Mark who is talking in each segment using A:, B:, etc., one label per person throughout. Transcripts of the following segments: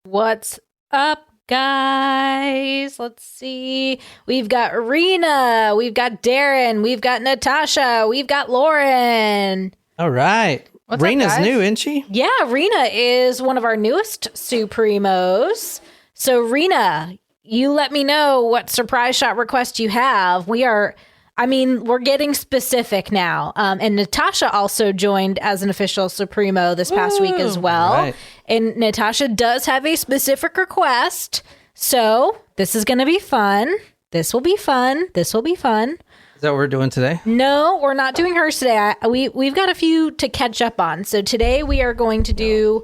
A: What's up, guys? Let's see. We've got Rena, we've got Darren, we've got Natasha, we've got Lauren.
B: All right.
C: What's
B: Rena's
C: up, guys?
B: new, isn't she?
A: Yeah, Rena is one of our newest Supremos. So, Rena, you let me know what surprise shot request you have. We're getting specific now. And Natasha also joined as an official Supremo this past week as well.
B: Right.
A: And Natasha does have a specific request. So this is going to be fun. This will be fun. This will be fun.
B: Is that what we're doing today?
A: No, we're not doing hers today. We've got a few to catch up on. So today we are going to do...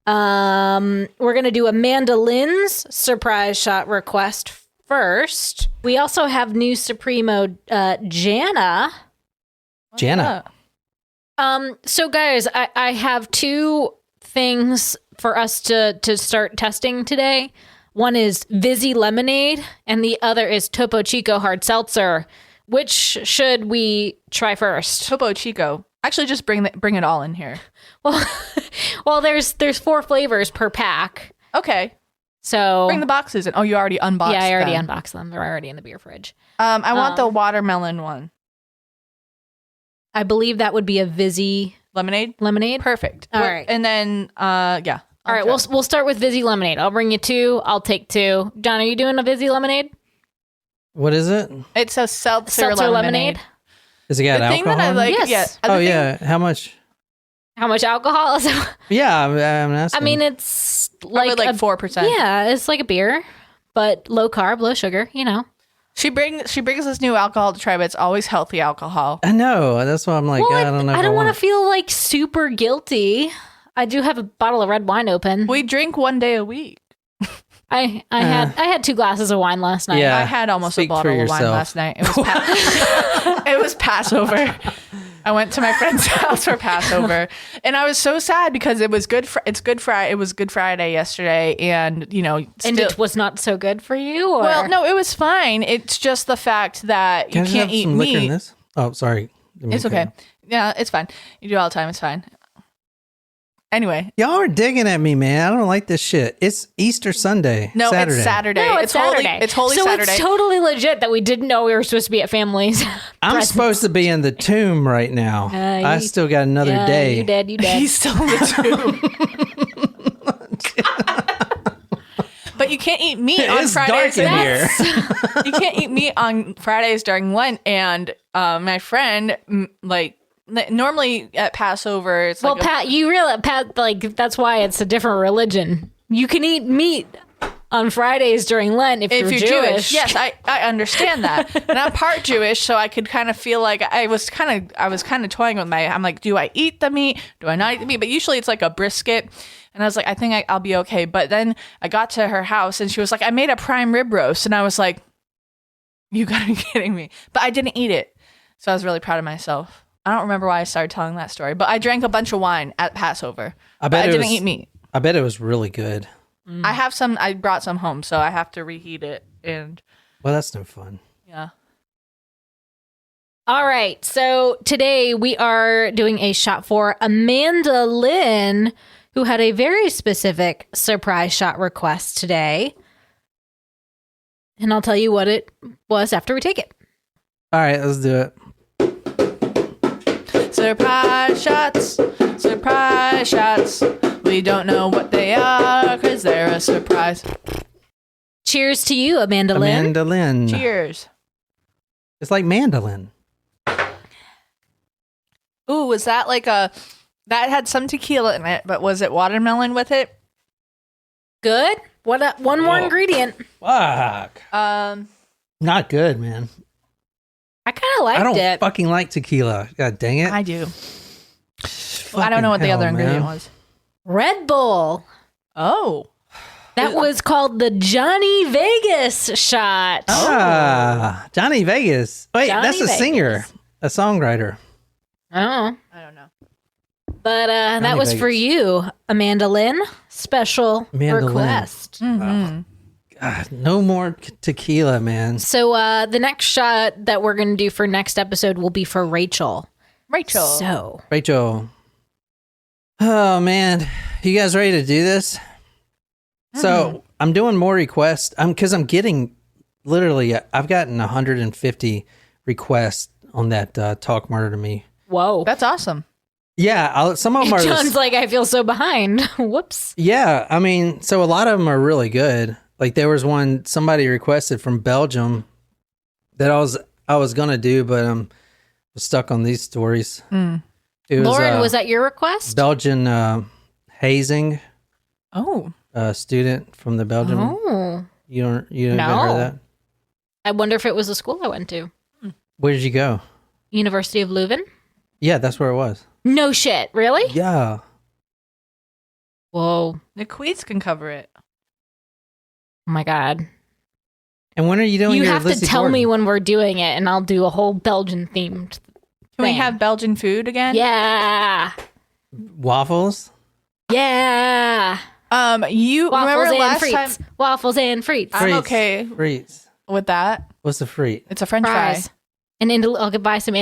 A: we're going to do Amanda Lynn's surprise shot request first. We also have new Supremo Jana.
B: Jana.
A: So guys, I have two things for us to start testing today. One is Vizzy Lemonade and the other is Topo Chico Hard Seltzer. Which should we try first?
C: Topo Chico. Actually, just bring it all in here.
A: Well, there's 4 flavors per pack.
C: Okay.
A: So
C: Bring the boxes in. Oh, you already unboxed
A: yeah, I already
C: them.
A: unboxed them. They're already in the beer fridge.
C: I want the watermelon one.
A: I believe that would be a Vizzy
C: Lemonade?
A: Perfect.
C: Perfect.
A: All right.
C: And then, yeah.
A: All right, we'll start with Vizzy Lemonade. I'll bring you 2. I'll take 2. John, are you doing a Vizzy Lemonade?
B: What is it?
C: It's a seltzer lemonade.
B: Does it got
C: The
B: alcohol?
C: thing that I like,
A: Yes.
C: yeah.
B: Yeah. How much?
A: How much alcohol is it?
B: Yeah, I'm asking.
A: I mean, it's
C: Probably
A: like
C: 4%.
A: Yeah, it's like a beer, but low carb, low sugar, you know.
C: She brings this new alcohol to try, but it's always healthy alcohol.
B: I know. That's why I'm like,
A: Well,
B: I don't know.
A: I
B: if
A: don't want
B: want
A: to feel like super guilty. I do have a bottle of red wine open.
C: We drink one day a week.
A: I had 2 glasses of wine last night.
B: Yeah.
C: I had almost
B: Speak
C: a bottle
B: for
C: of wine
B: yourself.
C: last night. It was it was Passover. I went to my friend's house for Passover, and I was so sad because it was It's Good Friday. It was Good Friday yesterday, and
A: And it was not so good for you? Or?
C: well, no, it was fine. It's just the fact that
B: Can
C: you
B: I
C: can't
B: have
C: eat
B: some liquor in
C: meat.
B: this? Oh, sorry.
C: It's okay. Yeah, it's fine. You do it all the time. It's fine. Anyway,
B: Y'all are digging at me, man. I don't like this shit. It's Easter Sunday.
C: no,
B: Saturday.
C: it's Saturday.
A: No, it's Saturday.
C: Holy, it's Holy
A: so
C: Saturday.
A: it's totally legit that we didn't know we were supposed to be at families.
B: I'm supposed to be in the tomb right now. I still got another day.
A: You did.
C: He's still in the tomb. But you can't eat meat on
B: It's
C: Fridays.
B: dark in here.
C: You can't eat meat on Fridays during Lent. And my friend, normally at Passover, it's
A: Well,
C: like
A: Pat, you realize, Pat, like, that's why it's a different religion. You can eat meat on Fridays during Lent if you're Jewish.
C: Yes, I understand that. And I'm part Jewish, so I could kind of feel like I was kind of toying with I'm like, do I eat the meat? Do I not eat the meat? But usually it's like a brisket. And I was like, I think I'll be okay. But then I got to her house and she was like, I made a prime rib roast. And I was like, you gotta be kidding me. But I didn't eat it. So I was really proud of myself. I don't remember why I started telling that story, but I drank a bunch of wine at Passover. I didn't eat meat.
B: I bet it was really good.
C: I brought some home, so I have to reheat it. And
B: Well, that's no fun.
C: yeah.
A: All right. So today we are doing a shot for Amanda Lynn, who had a very specific surprise shot request today. And I'll tell you what it was after we take it.
B: All right, let's do it.
C: Surprise shots, surprise shots. We don't know what they are because they're a surprise.
A: Cheers to you, Amanda Lynn.
B: Amanda Lynn.
C: Cheers.
B: It's like mandolin.
C: Ooh, was that that had some tequila in it, but was it watermelon with it?
A: Good. One more ingredient.
B: Fuck. Not good, man.
A: I kind of liked
B: I don't
A: it.
B: fucking like tequila. God dang it.
C: I do. Well, I don't know what the other ingredient was.
A: Red Bull.
C: Oh.
A: That was called the Johnny Vegas shot.
B: Johnny Vegas. Wait,
A: Johnny
B: that's a
A: Vegas.
B: singer, a songwriter.
A: Oh.
C: I don't know.
A: But that was for
B: Vegas.
A: you, Amanda Lynn. Special
B: Amanda Lynn.
A: request.
C: Mm-hmm.
B: God, no more tequila, man.
A: So the next shot that we're going to do for next episode will be for Rachel.
C: Rachel.
A: So
B: Rachel. Oh, man. You guys ready to do this? So I'm doing more requests. Because I'm getting literally, I've gotten 150 requests on that Talk Murder to Me.
A: Whoa.
C: That's awesome.
B: Yeah, some of them are.
A: John's like, I feel so behind. Whoops.
B: Yeah, I mean, so a lot of them are really good. Like there was one somebody requested from Belgium that I was gonna do, but was stuck on these stories.
A: Mm.
B: It was,
A: Lauren, was that your request?
B: Belgian hazing.
C: Oh,
B: A student from the Belgium.
A: Oh,
B: You haven't heard of that?
A: I wonder if it was a school I went to.
B: Where did you go?
A: University of Leuven.
B: Yeah, that's where it was.
A: No shit, really?
B: Yeah.
A: Whoa.
C: the Queets can cover it.
A: Oh my god.
B: And when are you doing
A: You
B: your
A: have to
B: Lizzie
A: tell
B: Borden?
A: me when we're doing it, and I'll do a whole Belgian themed.
C: Can we have Belgian food again?
A: Yeah.
B: Waffles?
A: Yeah.
C: You
A: Waffles
C: remember
A: and
C: last
A: frites.
C: time?
A: Waffles and frites.
C: I'm
B: Frites.
C: okay
B: Frites.
C: with that.
B: What's the frite?
C: It's a French
A: Fries.
C: fry.
A: And I'll buy some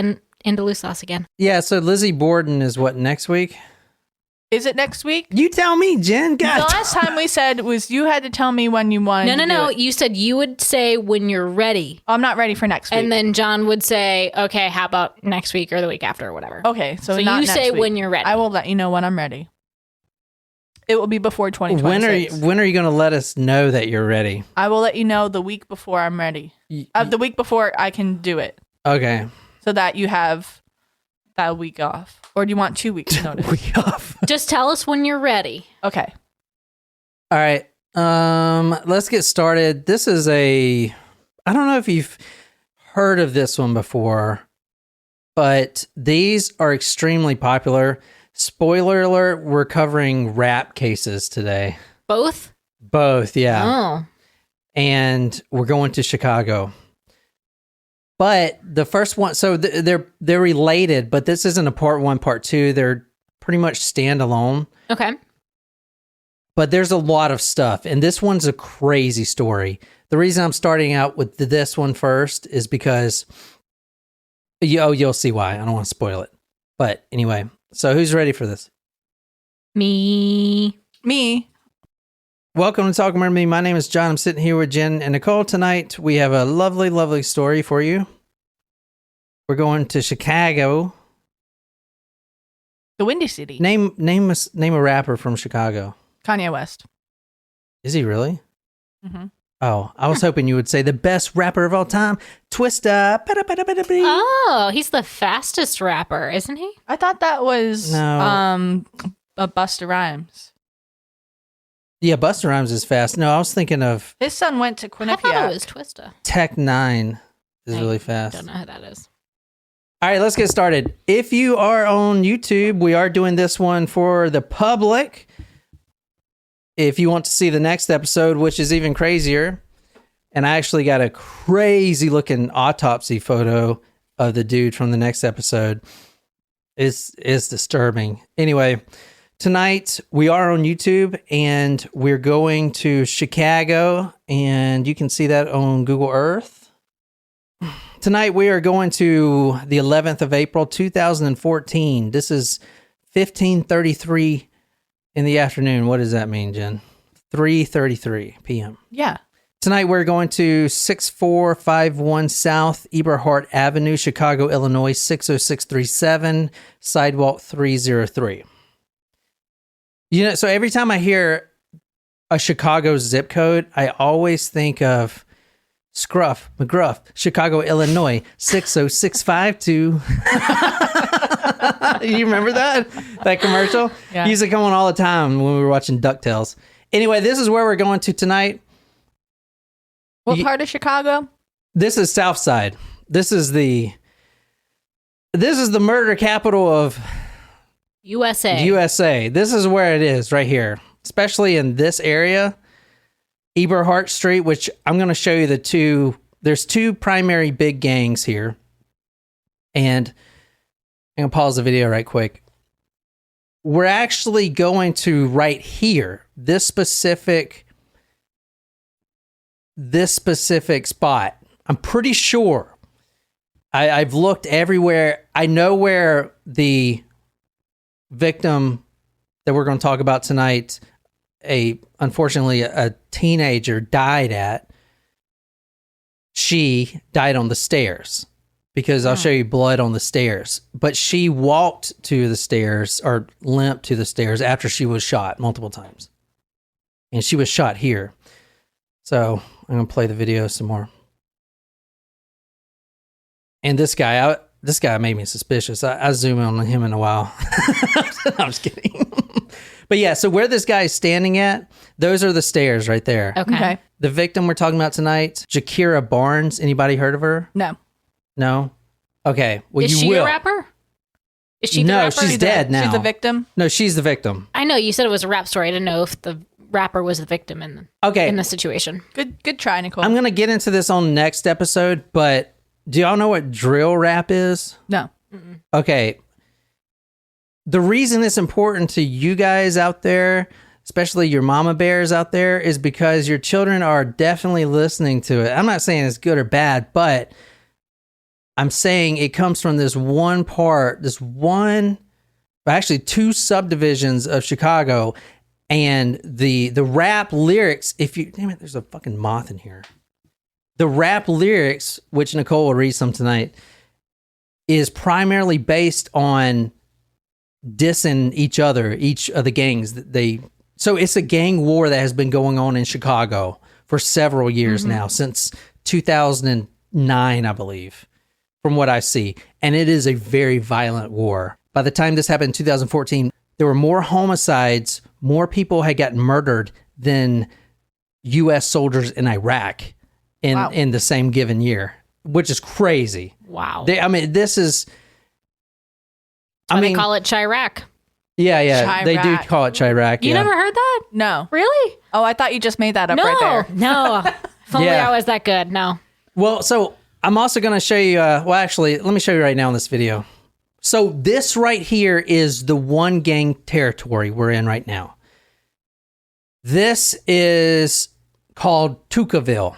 A: Andalou sauce again.
B: Yeah, so Lizzie Borden is what, next week?
C: Is it next week?
B: You tell me, Jen.
C: The
B: God.
C: last time we said was you had to tell me when you wanted.
A: No.
C: to do it.
A: You said you would say when you're ready.
C: I'm not ready for next week.
A: And then John would say, okay, how about next week or the week after or whatever.
C: okay, so
A: So
C: not
A: you
C: next
A: say
C: week.
A: when you're ready.
C: I will let you know when I'm ready. It will be before 2026.
B: When are you going to let us know that you're ready?
C: I will let you know the week before I'm ready. The week before I can do it,
B: Okay.
C: so that you have that week off. Or do you want 2 weeks notice?
B: Week off.
A: Just tell us when you're ready.
C: Okay.
B: All right. Let's get started. This is I don't know if you've heard of this one before, but these are extremely popular. Spoiler alert, we're covering rap cases today.
A: Both?
B: Both, yeah.
A: Oh.
B: And we're going to Chicago. But the first one, so they're related, but this isn't a part one, part two. They're pretty much standalone.
A: Okay.
B: But there's a lot of stuff, and this one's a crazy story. The reason I'm starting out with this one first is because you'll see why. I don't want to spoil it. But anyway, so who's ready for this?
A: Me.
B: Welcome to Talk Murder Me. My name is John. I'm sitting here with Jen and Nicole. Tonight, we have a lovely, lovely story for you. We're going to Chicago.
C: The Windy City.
B: Name a rapper from Chicago.
C: Kanye West.
B: Is he really?
C: Mm-hmm.
B: Oh, I was hoping you would say the best rapper of all time, Twista.
A: Oh, he's the fastest rapper, isn't he?
C: I thought that was
B: No.
C: a Busta Rhymes.
B: Yeah, Busta Rhymes is fast. No, I was thinking of
C: His son went to
A: I thought it
C: Quinnipiac.
A: was Twista.
B: Tech 9 is
A: I
B: really fast.
A: Don't know who that is.
B: All right, let's get started. If you are on YouTube, we are doing this one for the public. If you want to see the next episode, which is even crazier, and I actually got a crazy looking autopsy photo of the dude from the next episode. It's disturbing. Anyway, tonight we are on YouTube and we're going to Chicago, and you can see that on Google Earth. Tonight we are going to the 11th of April, 2014. This is 15:33 in the afternoon. What does that mean, Jen? 3:33 p.m.
C: Yeah.
B: Tonight we're going to 6451 South Eberhart Avenue, Chicago, Illinois, 60637, sidewalk 303. You know, so every time I hear a Chicago zip code, I always think of Scruff, McGruff, Chicago, Illinois, 60652. You remember that commercial?
C: Yeah.
B: It used to come on all the time when we were watching DuckTales. Anyway, this is where we're going to tonight.
C: What part of Chicago?
B: This is South Side. This is the murder capital of USA. This is where it is right here, especially in this area, Eberhart Street, which I'm going to show you there's two primary big gangs here. And I'm going to pause the video right quick. We're actually going to right here, this specific spot. I'm pretty sure. I've looked everywhere. I know where the victim that we're going to talk about tonight unfortunately a teenager died at, she died on the stairs, because I'll show you blood on the stairs. But she walked to the stairs, or limped to the stairs, after she was shot multiple times. And she was shot here. So I'm going to play the video some more. And this guy made me suspicious. I zoom in on him in a while. I'm just kidding. But yeah, so where this guy's standing at, those are the stairs right there.
C: Okay.
B: The victim we're talking about tonight, Gakirah Barnes. Anybody heard of her?
C: No.
B: No? Okay. Well,
A: Is
B: you
A: she
B: will.
A: a rapper? Is she the
B: No,
A: rapper?
B: she's dead now.
C: She's the victim?
B: No, she's the victim.
A: I know you said it was a rap story. I didn't know if the rapper was the victim in the situation.
C: Good try, Nicole.
B: I'm going to get into this on next episode, but do y'all know what drill rap is?
C: No.
B: Okay. The reason it's important to you guys out there, especially your mama bears out there, is because your children are definitely listening to it. I'm not saying it's good or bad, but I'm saying it comes from this one part, actually two subdivisions of Chicago, and the rap lyrics, damn it, there's a fucking moth in here. The rap lyrics, which Nicole will read some tonight, is primarily based on dissing each other, each of the gangs. So it's a gang war that has been going on in Chicago for several years now, since 2009, I believe, from what I see. And it is a very violent war. By the time this happened in 2014, there were more homicides, more people had gotten murdered than U.S. soldiers in Iraq in the same given year, which is crazy.
A: Wow.
B: This is...
A: They call it Chirac.
B: Yeah,
C: Chirac.
B: they do call it Chirac.
A: You never heard that?
C: No.
A: Really?
C: Oh, I thought you just made that up right there.
A: No. If only I was that good. No.
B: Well, so I'm also going to show you, actually, let me show you right now in this video. So this right here is the one gang territory we're in right now. This is called Tukaville.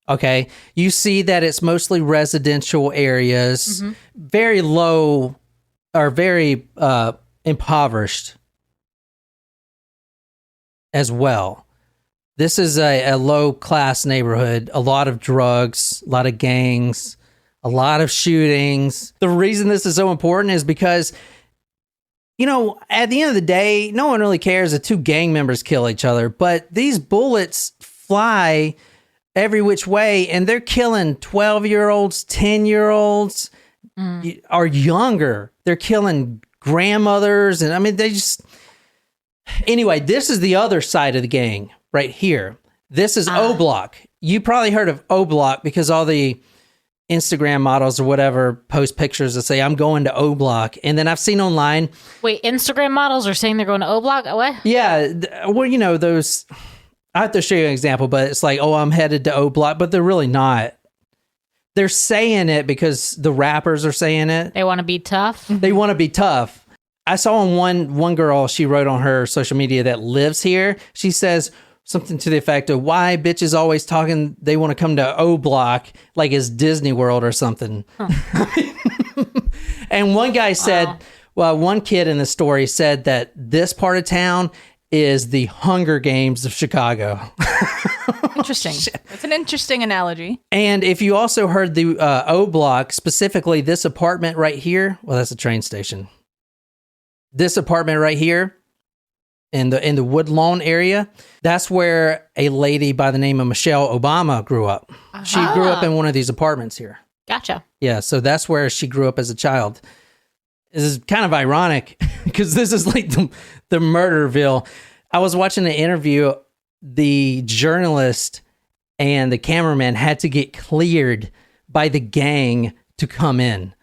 B: Okay. You see that it's mostly residential areas, very low, or very impoverished as well. This is a low-class neighborhood, a lot of drugs, a lot of gangs, a lot of shootings. The reason this is so important is because, at the end of the day, no one really cares if two gang members kill each other, but these bullets fly every which way, and they're killing 12-year-olds, 10-year-olds, or younger. They're killing grandmothers, and they just... Anyway, this is the other side of the gang right here. This is O Block. You probably heard of O Block because all the Instagram models or whatever post pictures that say, I'm going to O Block. And then I've seen online...
A: Wait, Instagram models are saying they're going to O Block? What?
B: Yeah, well, those... I have to show you an example, but it's like, oh, I'm headed to O Block, but they're really not. They're saying it because the rappers are saying it.
A: They want to be tough?
B: They want to be tough. I saw one girl, she wrote on her social media that lives here. She says something to the effect of, why bitches always talking, they want to come to O Block like it's Disney World or something. Huh. And one guy said, one kid in the story said that this part of town is the Hunger Games of Chicago.
C: Interesting. That's an interesting analogy.
B: And if you also heard the O Block, specifically this apartment right here, well, that's a train station. This apartment right here in the Woodlawn area, that's where a lady by the name of Michelle Obama grew up. She grew up in one of these apartments here.
A: Gotcha.
B: Yeah, so that's where she grew up as a child. This is kind of ironic because this is like the Murderville. I was watching an interview. The journalist and the cameraman had to get cleared by the gang to come in.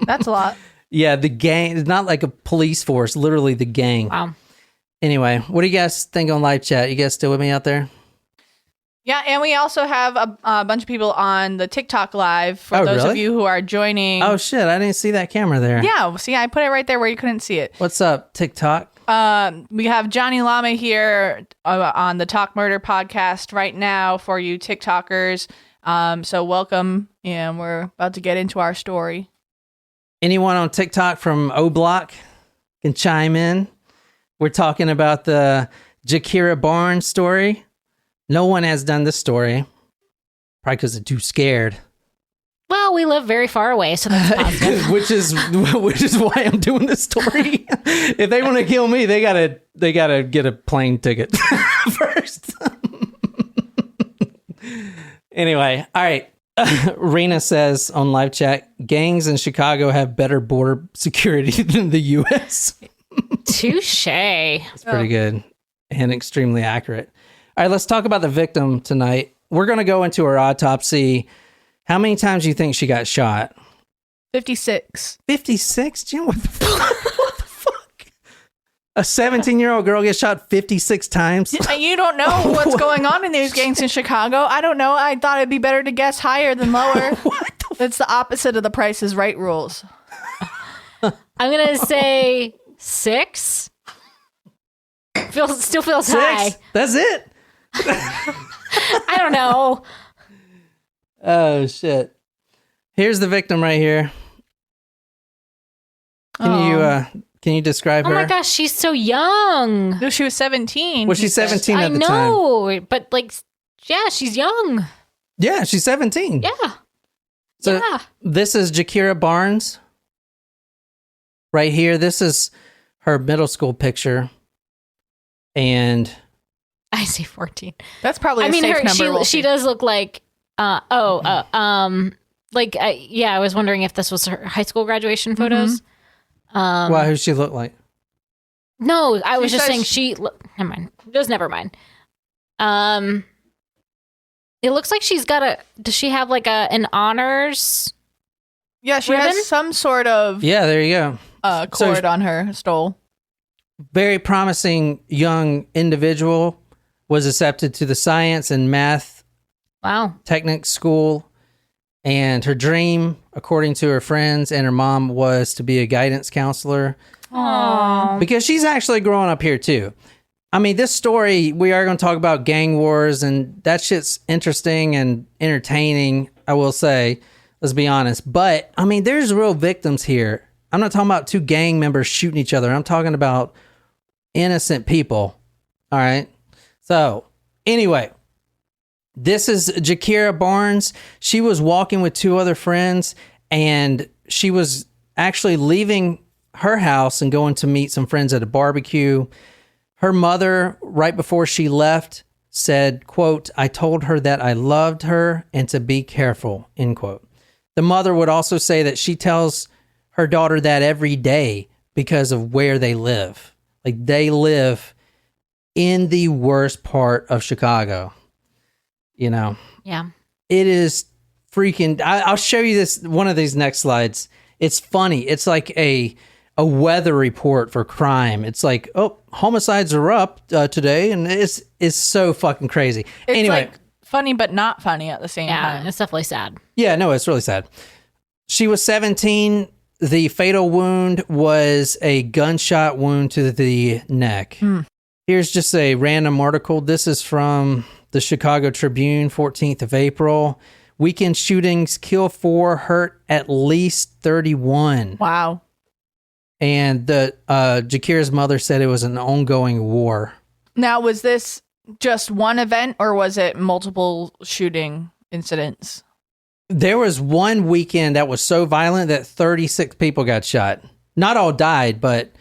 C: That's a lot.
B: Yeah, the gang. It's not like a police force, literally the gang.
A: Wow.
B: Anyway, what do you guys think on live chat? You guys still with me out there?
C: Yeah, and we also have a bunch of people on the TikTok live for those
B: really?
C: of you who are joining.
B: Oh, shit. I didn't see that camera there.
C: Yeah, see, I put it right there where you couldn't see it.
B: What's up, TikTok?
C: We have Johnny Lama here on the Talk Murder podcast right now for you TikTokers. So welcome, and we're about to get into our story.
B: Anyone on TikTok from O Block can chime in. We're talking about the Gakirah Barnes story. No one has done this story. Probably because they're too scared.
A: Well, we live very far away, so that's positive.
B: which is why I'm doing this story. If they want to kill me, they gotta get a plane ticket first. Anyway, all right. Rena says on live chat, gangs in Chicago have better border security than the U.S.
A: Touche.
B: It's pretty good and extremely accurate. All right, let's talk about the victim tonight. We're going to go into her autopsy. How many times do you think she got shot?
C: 56.
B: 56? Jim, what the fuck? What the fuck? A 17-year-old girl gets shot 56 times?
C: You don't know what's going on in these gangs in Chicago. I don't know. I thought it'd be better to guess higher than lower. It's the opposite of the Price is Right rules.
A: I'm going to say 6. Still feels
B: 6?
A: high.
B: That's it?
A: I don't know.
B: Oh, shit. Here's the victim right here. Can you describe her?
A: Oh my gosh, she's so young.
C: No, she was 17.
B: Was she 17 at the time?
A: I know, but like, yeah, she's young.
B: Yeah, she's 17.
A: Yeah.
B: So
A: yeah.
B: This is Gakirah Barnes. Right here. This is her middle school picture. And
A: I see 14.
C: That's probably a safe number.
A: She does look like, yeah, I was wondering if this was her high school graduation photos.
B: Wow, who she look like?
A: No, I was just saying never mind. Just never mind. It looks like she's got does she have like an honors?
C: Yeah, she
A: ribbon?
C: has some sort of
B: Yeah, there you go.
C: cord on her stole.
B: Very promising young individual, was accepted to the science and math technic school. And her dream, according to her friends and her mom, was to be a guidance counselor.
A: Aww.
B: Because she's actually growing up here too. I mean, this story, we are going to talk about gang wars, and that shit's interesting and entertaining, I will say. Let's be honest. But, I mean, there's real victims here. I'm not talking about two gang members shooting each other. I'm talking about innocent people. All right? So, anyway, this is Gakirah Barnes. She was walking with two other friends, and she was actually leaving her house and going to meet some friends at a barbecue. Her mother, right before she left, said, quote, "I told her that I loved her and to be careful," end quote. The mother would also say that she tells her daughter that every day because of where they live. Like, they live in the worst part of Chicago. You know?
A: Yeah.
B: It is freaking... I'll show you this, one of these next slides. It's funny. It's like a weather report for crime. It's like, oh, homicides are up today, and it's so fucking crazy.
C: It's
B: anyway,
C: like funny but not funny at the same time.
A: It's definitely sad.
B: Yeah, no, it's really sad. She was 17. The fatal wound was a gunshot wound to the neck. Here's just a random article. This is from the Chicago Tribune, 14th of April. Weekend shootings kill 4, hurt at least 31.
C: Wow.
B: And the Gakirah's mother said it was an ongoing war.
C: Now, was this just one event, or was it multiple shooting incidents?
B: There was one weekend that was so violent that 36 people got shot. Not all died, but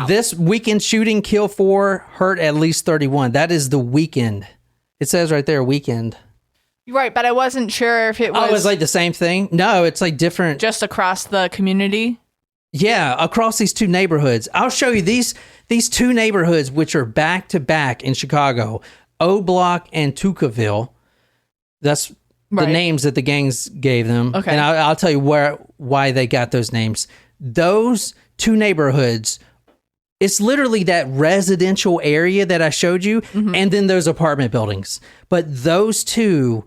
B: this weekend shooting killed 4, hurt at least 31. That is the weekend. It says right there, weekend.
C: Right, but I wasn't sure if it was...
B: Oh, it was like the same thing? No, it's like different.
C: Just across the community?
B: Yeah, across these two neighborhoods. I'll show you these two neighborhoods, which are back to back in Chicago, O Block and Tukaville. That's the names that the gangs gave them.
C: Okay.
B: And I'll tell you why they got those names. Those two neighborhoods, it's literally that residential area that I showed you, and then those apartment buildings. But those two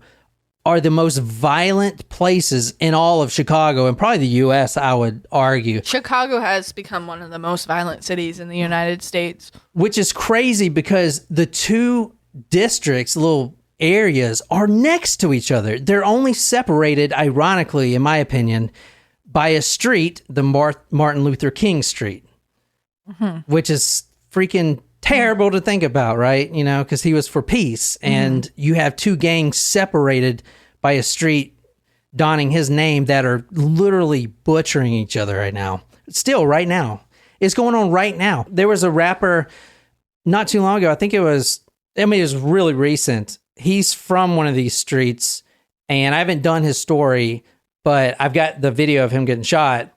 B: are the most violent places in all of Chicago, and probably the U.S., I would argue.
C: Chicago has become one of the most violent cities in the United States.
B: Which is crazy because the two districts, little areas, are next to each other. They're only separated, ironically, in my opinion, by a street, the Martin Luther King Street, which is freaking terrible to think about, right? You know, because he was for peace, and you have two gangs separated by a street donning his name that are literally butchering each other right now. Still, right now. It's going on right now. There was a rapper not too long ago. It was really recent. He's from one of these streets, and I haven't done his story, but I've got the video of him getting shot,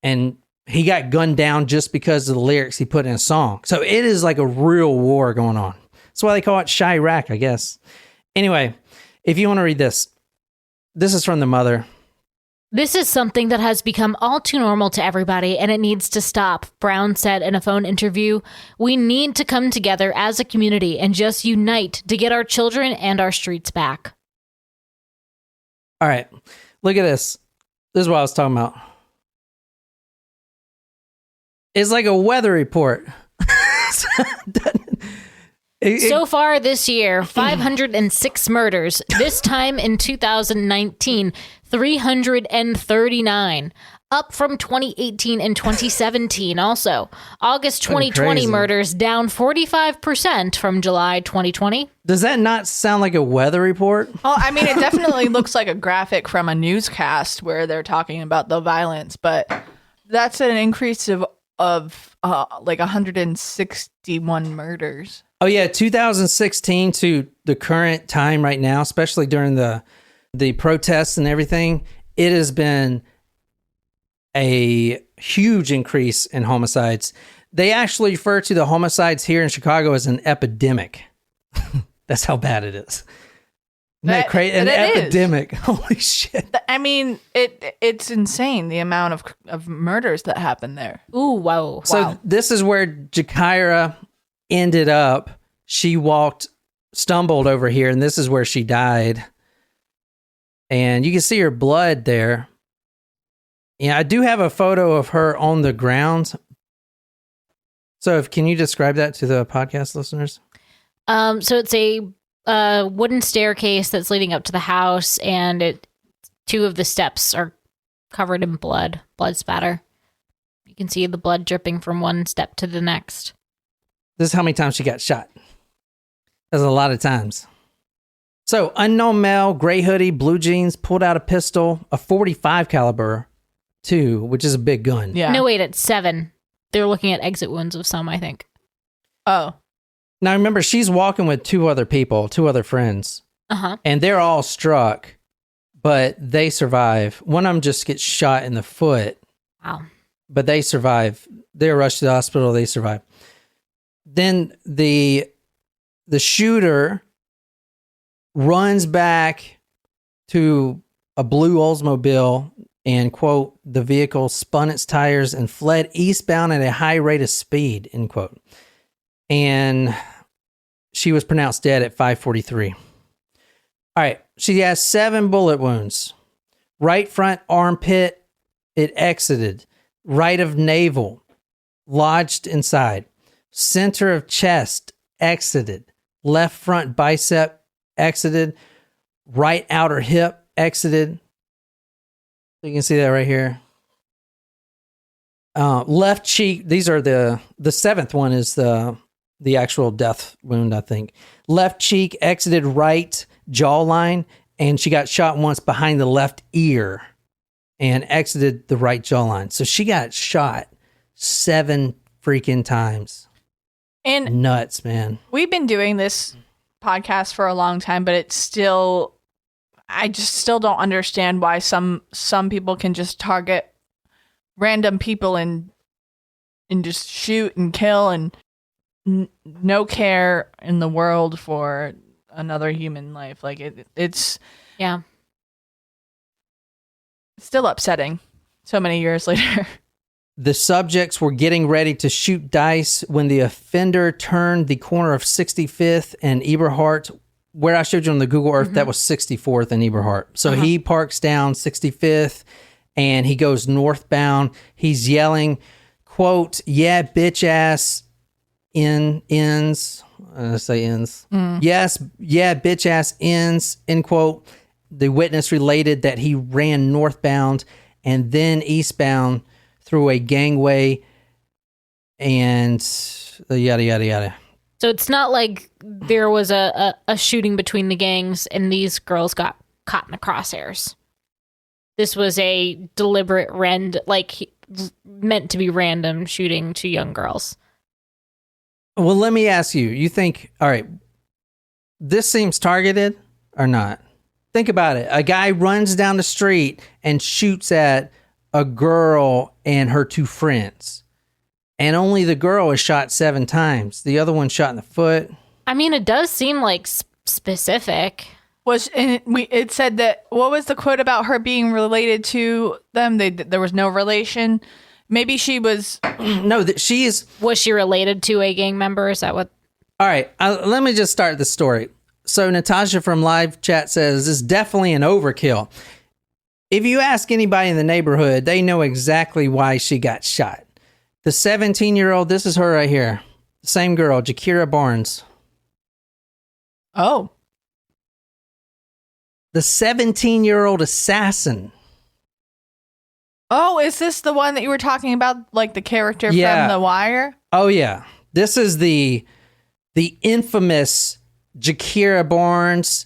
B: and he got gunned down just because of the lyrics he put in a song. So it is like a real war going on. That's why they call it Chirac, I guess. Anyway, if you want to read this is from the mother.
A: This is something that has become all too normal to everybody, and it needs to stop, Brown said in a phone interview. We need to come together as a community and just unite to get our children and our streets back.
B: All right, look at this. This is what I was talking about. It's like a weather report.
A: So far this year, 506 murders. This time in 2019, 339. Up from 2018 and 2017 also. August 2020 murders down 45% from July 2020.
B: Does that not sound like a weather report?
C: Well, I mean, it definitely looks like a graphic from a newscast where they're talking about the violence, but that's an increase of like 161 murders.
B: Oh yeah, 2016 to the current time right now, especially during the protests and everything, it has been a huge increase in homicides. They actually refer to the homicides here in Chicago as an epidemic. That's how bad it is. Isn't that crazy? An epidemic. Holy shit.
C: I mean, it's insane the amount of murders that happen there.
A: Ooh, wow.
B: So this is where Gakirah ended up. She stumbled over here, and this is where she died. And you can see her blood there. Yeah, I do have a photo of her on the ground. So can you describe that to the podcast listeners?
A: So it's a wooden staircase that's leading up to the house, and two of the steps are covered in blood spatter. You can see the blood dripping from one step to the next.
B: This is how many times she got shot. That's a lot of times. So, unknown male, gray hoodie, blue jeans, pulled out a pistol, a .45 caliber, too, which is a big gun.
C: Yeah.
A: No, wait, it's 7. They're looking at exit wounds of some, I think.
C: Oh.
B: Now, remember, she's walking with two other friends.
A: Uh-huh.
B: And they're all struck, but they survive. One of them just gets shot in the foot.
A: Wow.
B: But they survive. They're rushed to the hospital. They survive. Then the shooter runs back to a blue Oldsmobile and, quote, the vehicle spun its tires and fled eastbound at a high rate of speed, end quote. And she was pronounced dead at 5:43. All right. She has 7 bullet wounds. Right front armpit, it exited. Right of navel, lodged inside. Center of chest, exited. Left front bicep, exited. Right outer hip, exited. So you can see that right here. Left cheek, these are the 7th one is the actual death wound, I think. Left cheek, exited right jawline, and she got shot once behind the left ear and exited the right jawline. So she got shot 7 freaking times.
C: And
B: nuts, man.
C: We've been doing this podcast for a long time, but I just still don't understand why some people can just target random people and just shoot and kill and no care in the world for another human life. Like it's still upsetting so many years later.
B: The subjects were getting ready to shoot dice when the offender turned the corner of 65th and Eberhart, where I showed you on the Google Earth. That was 64th and Eberhart. So he parks down 65th and he goes northbound. He's yelling, quote, "Yeah, bitch ass ends." Say ends. Yes, yeah, bitch ass ends, end quote. The witness related that he ran northbound and then eastbound through a gangway and yada, yada, yada.
A: So it's not like there was a shooting between the gangs and these girls got caught in the crosshairs. This was a deliberate meant to be random shooting to young girls.
B: Well, let me ask you. You think, all right, this seems targeted or not? Think about it. A guy runs down the street and shoots at a girl and her two friends. And only the girl is shot 7 times. The other one shot in the foot.
A: I mean, it does seem like specific.
C: It said that, what was the quote about her being related to them? There was no relation. Maybe she was.
B: No, she is.
A: Was she related to a gang member? Is that what?
B: All right, let me just start the story. So Natasha from live chat says, this is definitely an overkill. If you ask anybody in the neighborhood, they know exactly why she got shot. The 17-year-old, this is her right here. Same girl, Gakirah Barnes.
C: Oh.
B: The 17-year-old assassin.
C: Oh, is this the one that you were talking about, like the character from The Wire?
B: Oh, yeah. This is the infamous Gakirah Barnes.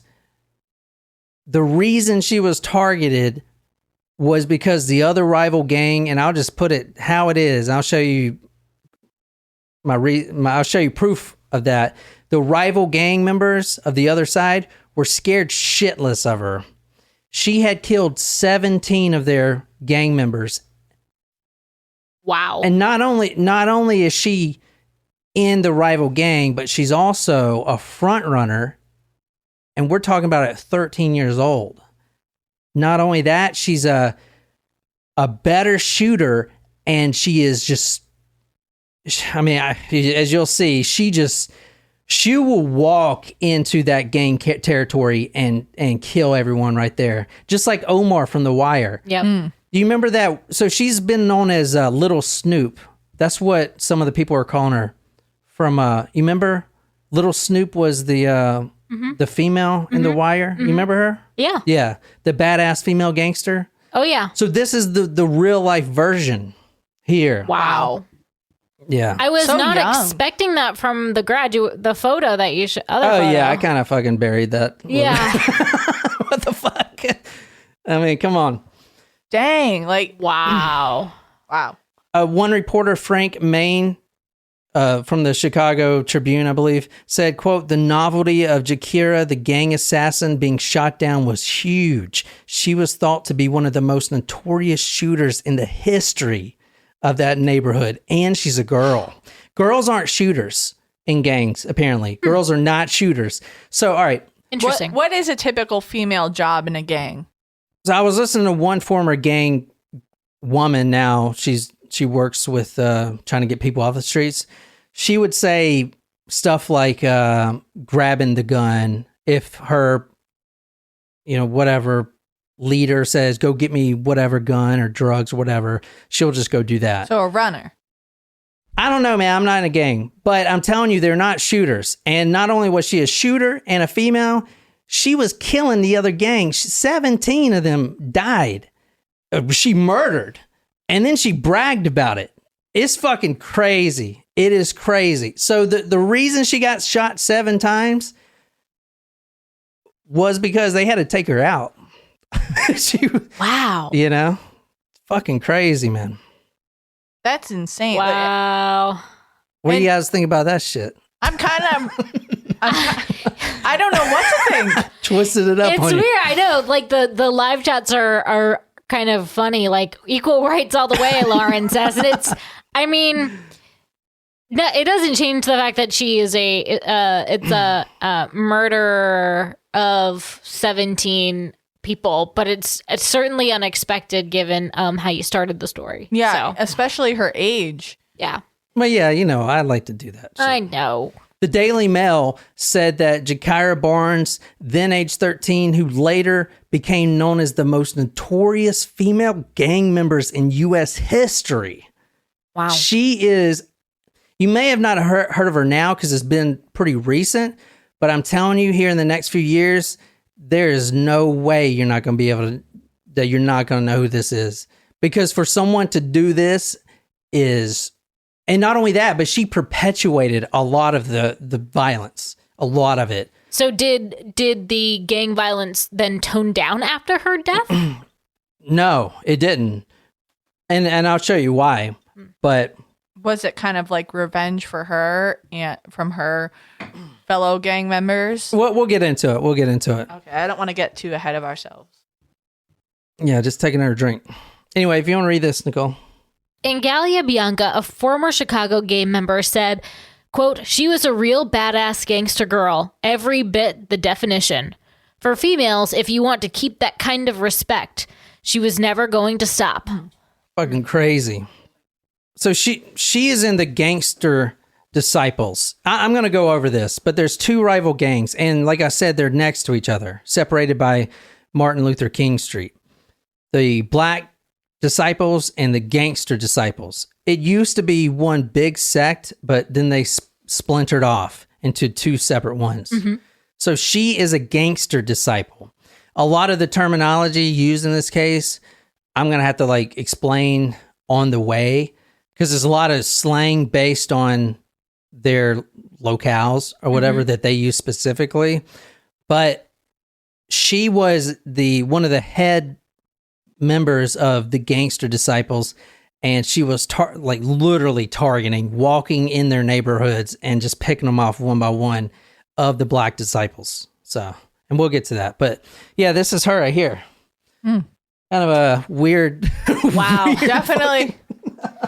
B: The reason she was targeted was because the other rival gang, and I'll just put it how it is. I'll show you I'll show you proof of that. The rival gang members of the other side were scared shitless of her. She had killed 17 of their gang members.
A: Wow.
B: And not only is she in the rival gang, but she's also a front runner. And we're talking about at 13 years old. Not only that, she's a better shooter, and she is just, I mean, as you'll see, she will walk into that gang territory and kill everyone right there. Just like Omar from The Wire.
A: Yep.
B: Do you remember that? So she's been known as Little Snoop. That's what some of the people are calling her. From, you remember? Little Snoop was the female in The Wire. You remember her?
A: Yeah.
B: Yeah. The badass female gangster.
A: Oh, yeah.
B: So this is the real life version here.
A: Wow.
B: Yeah.
A: I was
C: So
A: not
C: young.
A: expecting that from the photo that you
B: Yeah, I kind of fucking buried that.
A: Yeah.
B: What the fuck? I mean, come on.
C: Dang. Like,
A: Wow.
C: wow.
B: One reporter, Frank Main, from the Chicago Tribune, I believe, said, quote, the novelty of Gakirah, the gang assassin, being shot down was huge. She was thought to be one of the most notorious shooters in the history of that neighborhood. And she's a girl. Girls aren't shooters in gangs, apparently. Girls are not shooters. So, all right.
A: Interesting.
C: What is a typical female job in a gang?
B: So I was listening to one former gang woman now. She works with trying to get people off the streets. She would say stuff like grabbing the gun if her, whatever leader says, go get me whatever gun or drugs or whatever, she'll just go do that.
C: So a runner.
B: I don't know, man. I'm not in a gang, but I'm telling you, they're not shooters. And not only was she a shooter and a female, she was killing the other gang. 17 of them died. She murdered. And then she bragged about it. It's fucking crazy. It is crazy. So the reason she got shot 7 times was because they had to take her out.
A: Wow.
B: Fucking crazy, man.
C: That's insane.
A: Wow.
B: What do you guys think about that shit?
C: I'm kind of. I don't know what to think.
B: Twisted it up
A: It's
B: on
A: weird.
B: you.
A: I know. Like the live chats are kind of funny. Like equal rights all the way, Lauren says. And it's, I mean, no, it doesn't change the fact that she is a murderer of 17 people, but it's certainly unexpected given how you started the story.
C: Yeah,
A: So,
C: especially her age.
A: yeah.
B: Well, yeah, I like to do that shit.
A: I know.
B: The Daily Mail said that Gakirah Barnes, then age 13, who later became known as the most notorious female gang members in U.S. history.
A: Wow.
B: She is, you may have not heard of her now because it's been pretty recent, but I'm telling you, here in the next few years, there is no way you're not going to be able to, that you're not going to know who this is. Because for someone to do this is And not only that, but she perpetuated a lot of the violence, a lot of it.
A: So did the gang violence then tone down after her death?
B: No, it didn't. And I'll show you why. But
C: Was it kind of like revenge for her and from her fellow gang members?
B: we'll get into it.
C: Okay, I don't want to get too ahead of ourselves.
B: Yeah, just take another drink. Anyway, if you want to read this, Nicole.
A: Angalia Bianca, a former Chicago gang member, said, quote, she was a real badass gangster girl, every bit the definition. For females, if you want to keep that kind of respect, she was never going to stop.
B: Fucking crazy. So she is in the Gangster Disciples. I'm going to go over this, but there's two rival gangs. And like I said, they're next to each other, separated by Martin Luther King Street. The Black Disciples and the Gangster Disciples. It used to be one big sect, but then they splintered off into two separate ones. Mm-hmm. So she is a Gangster Disciple. A lot of the terminology used in this case, I'm going to have to like explain on the way, because there's a lot of slang based on their locales or whatever that they use specifically. But she was one of the head members of the Gangster Disciples, and she was literally targeting, walking in their neighborhoods and just picking them off one by one of the Black Disciples. So, and we'll get to that. But yeah, this is her right here. Kind of a weird.
A: Wow,
C: Definitely.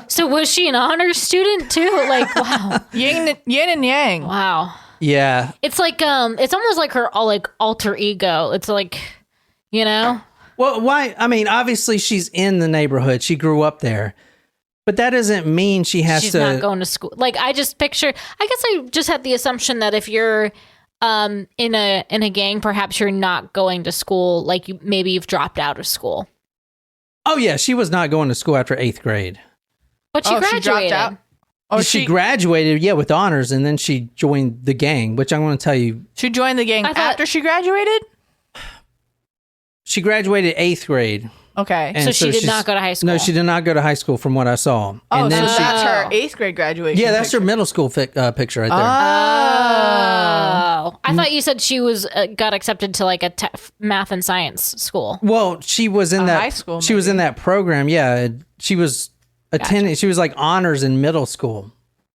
A: So was she an honors student too? Like, wow.
C: Yin and yang.
A: Wow.
B: Yeah.
A: It's like it's almost like her alter ego. It's like, you know?
B: Well, why? I mean, obviously she's in the neighborhood. She grew up there. But that doesn't mean she's
A: not going to school. Like, I just picture, I guess I just had the assumption that if you're in a gang, perhaps you're not going to school, like maybe you've dropped out of school.
B: Oh yeah, she was not going to school after 8th grade.
A: But she graduated.
C: She dropped out? Oh,
B: she graduated, yeah, with honors, and then she joined the gang, which I'm going to tell you.
C: She joined the gang after she graduated?
B: She graduated 8th grade.
C: Okay.
B: And
A: so she did not go to high school.
B: No, she did not go to high school from what I saw.
C: Oh,
B: and then
C: so that's her 8th grade graduation.
B: Yeah, that's her middle school picture right there.
A: Oh. I thought you said she was got accepted to like a math and science school.
B: Well, she was in that
C: high school.
B: She was in that program. Yeah, she was attending. She was like honors in middle school.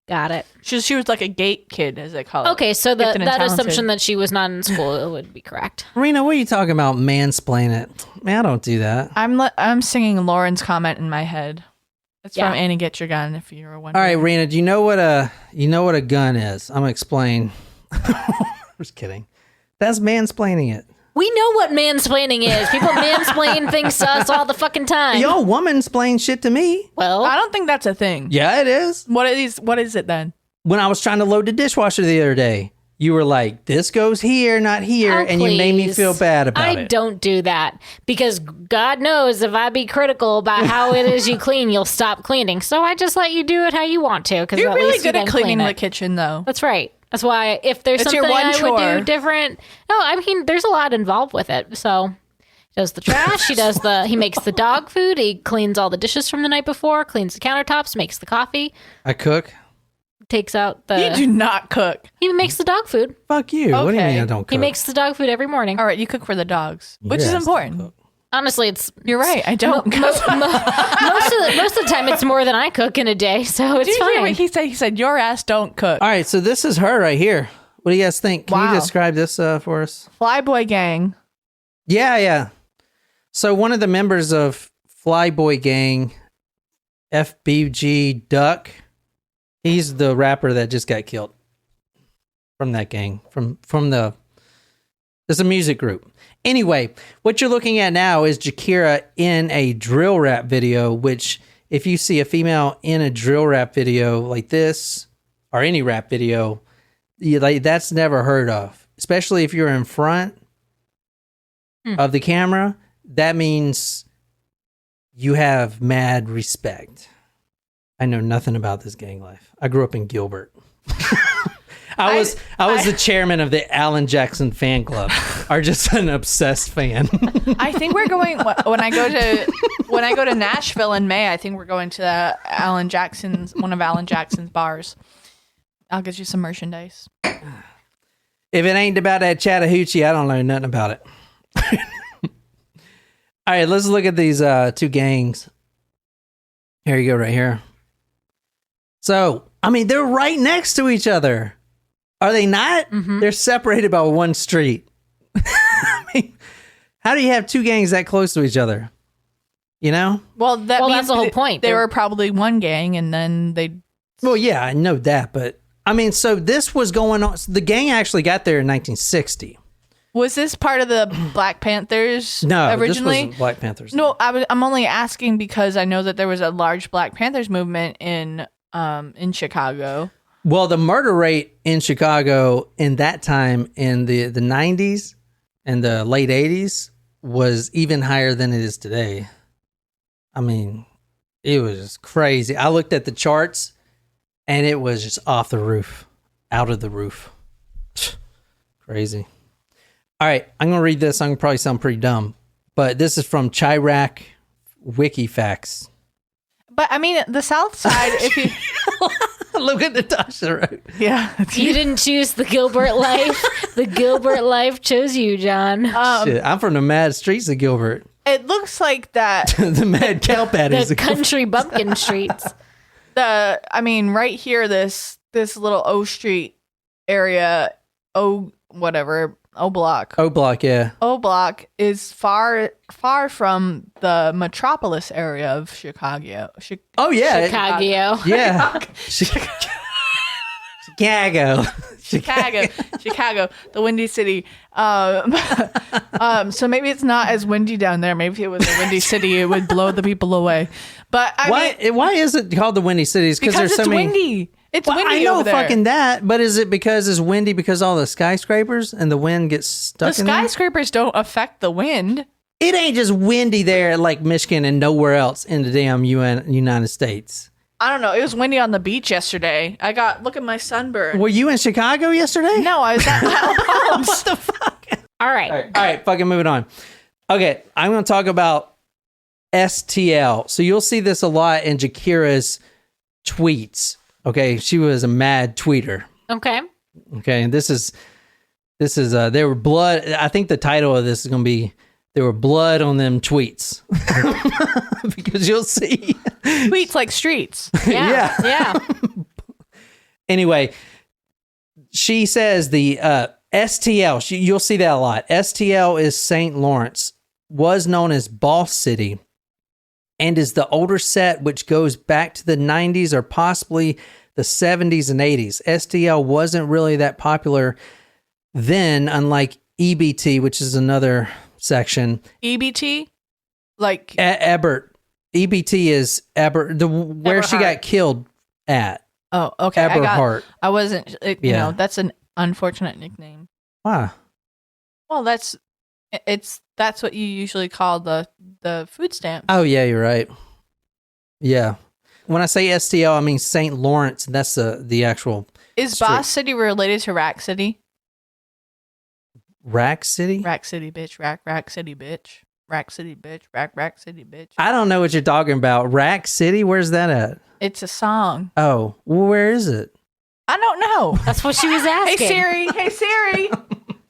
A: Got it.
C: She was like a gate kid, as they call it.
A: Okay, so that assumption that she was not in school would be correct.
B: Rena, what are you talking about? Mansplain it. Man, I don't do that.
C: I'm singing Lauren's comment in my head. It's from Annie Get Your Gun, if you were wondering.
B: All right, Rena, do you know what a gun is? I'm gonna explain. Just kidding. That's mansplaining it.
A: We know what mansplaining is. People mansplain things to us all the fucking time.
B: Yo, womansplain shit to me.
A: Well,
C: I don't think that's a thing.
B: Yeah, it is.
C: What is it then?
B: When I was trying to load the dishwasher the other day, you were like, this goes here, not here, and you made me feel bad about it.
A: I don't do that because God knows if I be critical about how it is you clean, you'll stop cleaning. So I just let you do it how you want to.
C: You're
A: at
C: really
A: least
C: good
A: you
C: at
A: don't
C: cleaning
A: clean
C: the
A: it.
C: kitchen, though.
A: That's right. That's why if there's
C: It's
A: something
C: your one
A: I would
C: chore.
A: do different. No, I mean there's a lot involved with it. So he does the trash. He makes the dog food. He cleans all the dishes from the night before. Cleans the countertops. Makes the coffee.
B: I cook.
A: Takes out the.
C: You do not cook.
A: He makes the dog food.
B: Fuck you. What do you
C: Okay.
B: mean I don't cook?
A: He makes the dog food every morning.
C: All right, you cook for the dogs, which is
B: Yes,
C: important.
A: Honestly, it's
C: You're right. I don't.
A: most of the time it's more than I cook in a day, so it's
C: Did you hear
A: fine.
C: what he said? He said, "Your ass don't cook."
B: All right, so this is her right here. What do you guys think? Can
C: Wow.
B: you describe this for us?
C: Flyboy gang.
B: Yeah. So one of the members of Flyboy Gang, FBG Duck, he's the rapper that just got killed from that gang, from the. It's a music group. Anyway, what you're looking at now is Gakirah in a drill rap video, which if you see a female in a drill rap video like this, or any rap video, that's never heard of. Especially if you're in front of the camera, that means you have mad respect. I know nothing about this gang life. I grew up in Gilbert. I was the chairman of the Alan Jackson fan club, or just an obsessed fan.
C: I think we're going when I go to when I go to Nashville in May, I think we're going to one of Alan Jackson's bars. I'll get you some merchandise.
B: If it ain't about that Chattahoochee, I don't know nothing about it. All right, let's look at these two gangs. Here you go, right here. So, I mean, they're right next to each other. Are they not? Mm-hmm. They're separated by one street. I mean, how do you have two gangs that close to each other? You know?
C: Well,
A: that's the whole point.
C: They were probably one gang, and then they...
B: Well, yeah, I know that, but... I mean, so this was going on... The gang actually got there in 1960.
C: Was this part of the Black Panthers
B: no,
C: originally?
B: This wasn't Black Panthers.
C: No, I'm only asking because I know that there was a large Black Panthers movement in Chicago.
B: Well, the murder rate in Chicago in that time in the 90s and the late 80s was even higher than it is today. I mean, it was just crazy. I looked at the charts and it was just off the roof, out of the roof. Crazy. All right, I'm going to read this. I'm going to probably sound pretty dumb, but this is from Chirac Wikifacts.
C: But I mean, the South Side, if you...
B: Look at Natasha wrote.
C: Yeah.
A: You didn't choose the Gilbert life. The Gilbert life chose you, John.
B: Shit, I'm from the mad streets of Gilbert.
C: It looks like that.
B: The mad cow patties.
A: The country bumpkin streets.
C: Right here, this little O Street area, O Block.
B: O Block, yeah.
C: O Block is far from the metropolis area of Chicago.
B: Oh, yeah.
A: Chicago.
B: Yeah.
C: Chicago, the Windy City. So maybe it's not as windy down there. Maybe if it was a windy city, it would blow the people away. But
B: why is it called the Windy Cities?
C: Because
B: there's
C: it's
B: so many...
C: windy. It's windy
B: I know
C: over there.
B: fucking that, but is it because it's windy because all the skyscrapers and the wind gets stuck in there?
C: The skyscrapers don't affect the wind.
B: It ain't just windy there like Michigan and nowhere else in the damn United States.
C: I don't know. It was windy on the beach yesterday. Look at my sunburn.
B: Were you in Chicago yesterday?
C: No, I was at Alabama.
B: What the fuck?
A: All right,
B: fucking moving on. Okay, I'm going to talk about STL. So you'll see this a lot in Gakirah's tweets. Okay, she was a mad tweeter.
A: Okay,
B: and this is there were blood. I think the title of this is going to be there were blood on them tweets. Because you'll see
C: tweets like streets.
A: Yeah.
B: Anyway, she says the STL, you'll see that a lot. STL is St. Lawrence, was known as Boss City, and is the older set which goes back to the 90s or possibly the 70s and 80s. STL wasn't really that popular then, unlike EBT, which is another section.
C: EBT? Like
B: Ebert. EBT is Ebert, where she got killed at.
C: Oh, okay.
B: Eberhart.
C: I wasn't, that's an unfortunate nickname.
B: Why?
C: Well, that's what you usually call the food stamps.
B: Oh, yeah, you're right. Yeah. When I say STL, I mean St. Lawrence. That's the actual.
C: Is Boss City related to Rack City?
B: Rack City?
C: Rack City, bitch. Rack City, bitch. Rack City, bitch. Rack City, bitch.
B: I don't know what you're talking about. Rack City? Where's that at?
C: It's a song.
B: Oh, well, where is it?
C: I don't know.
A: That's what she was asking.
C: Hey, Siri. Hey, Siri.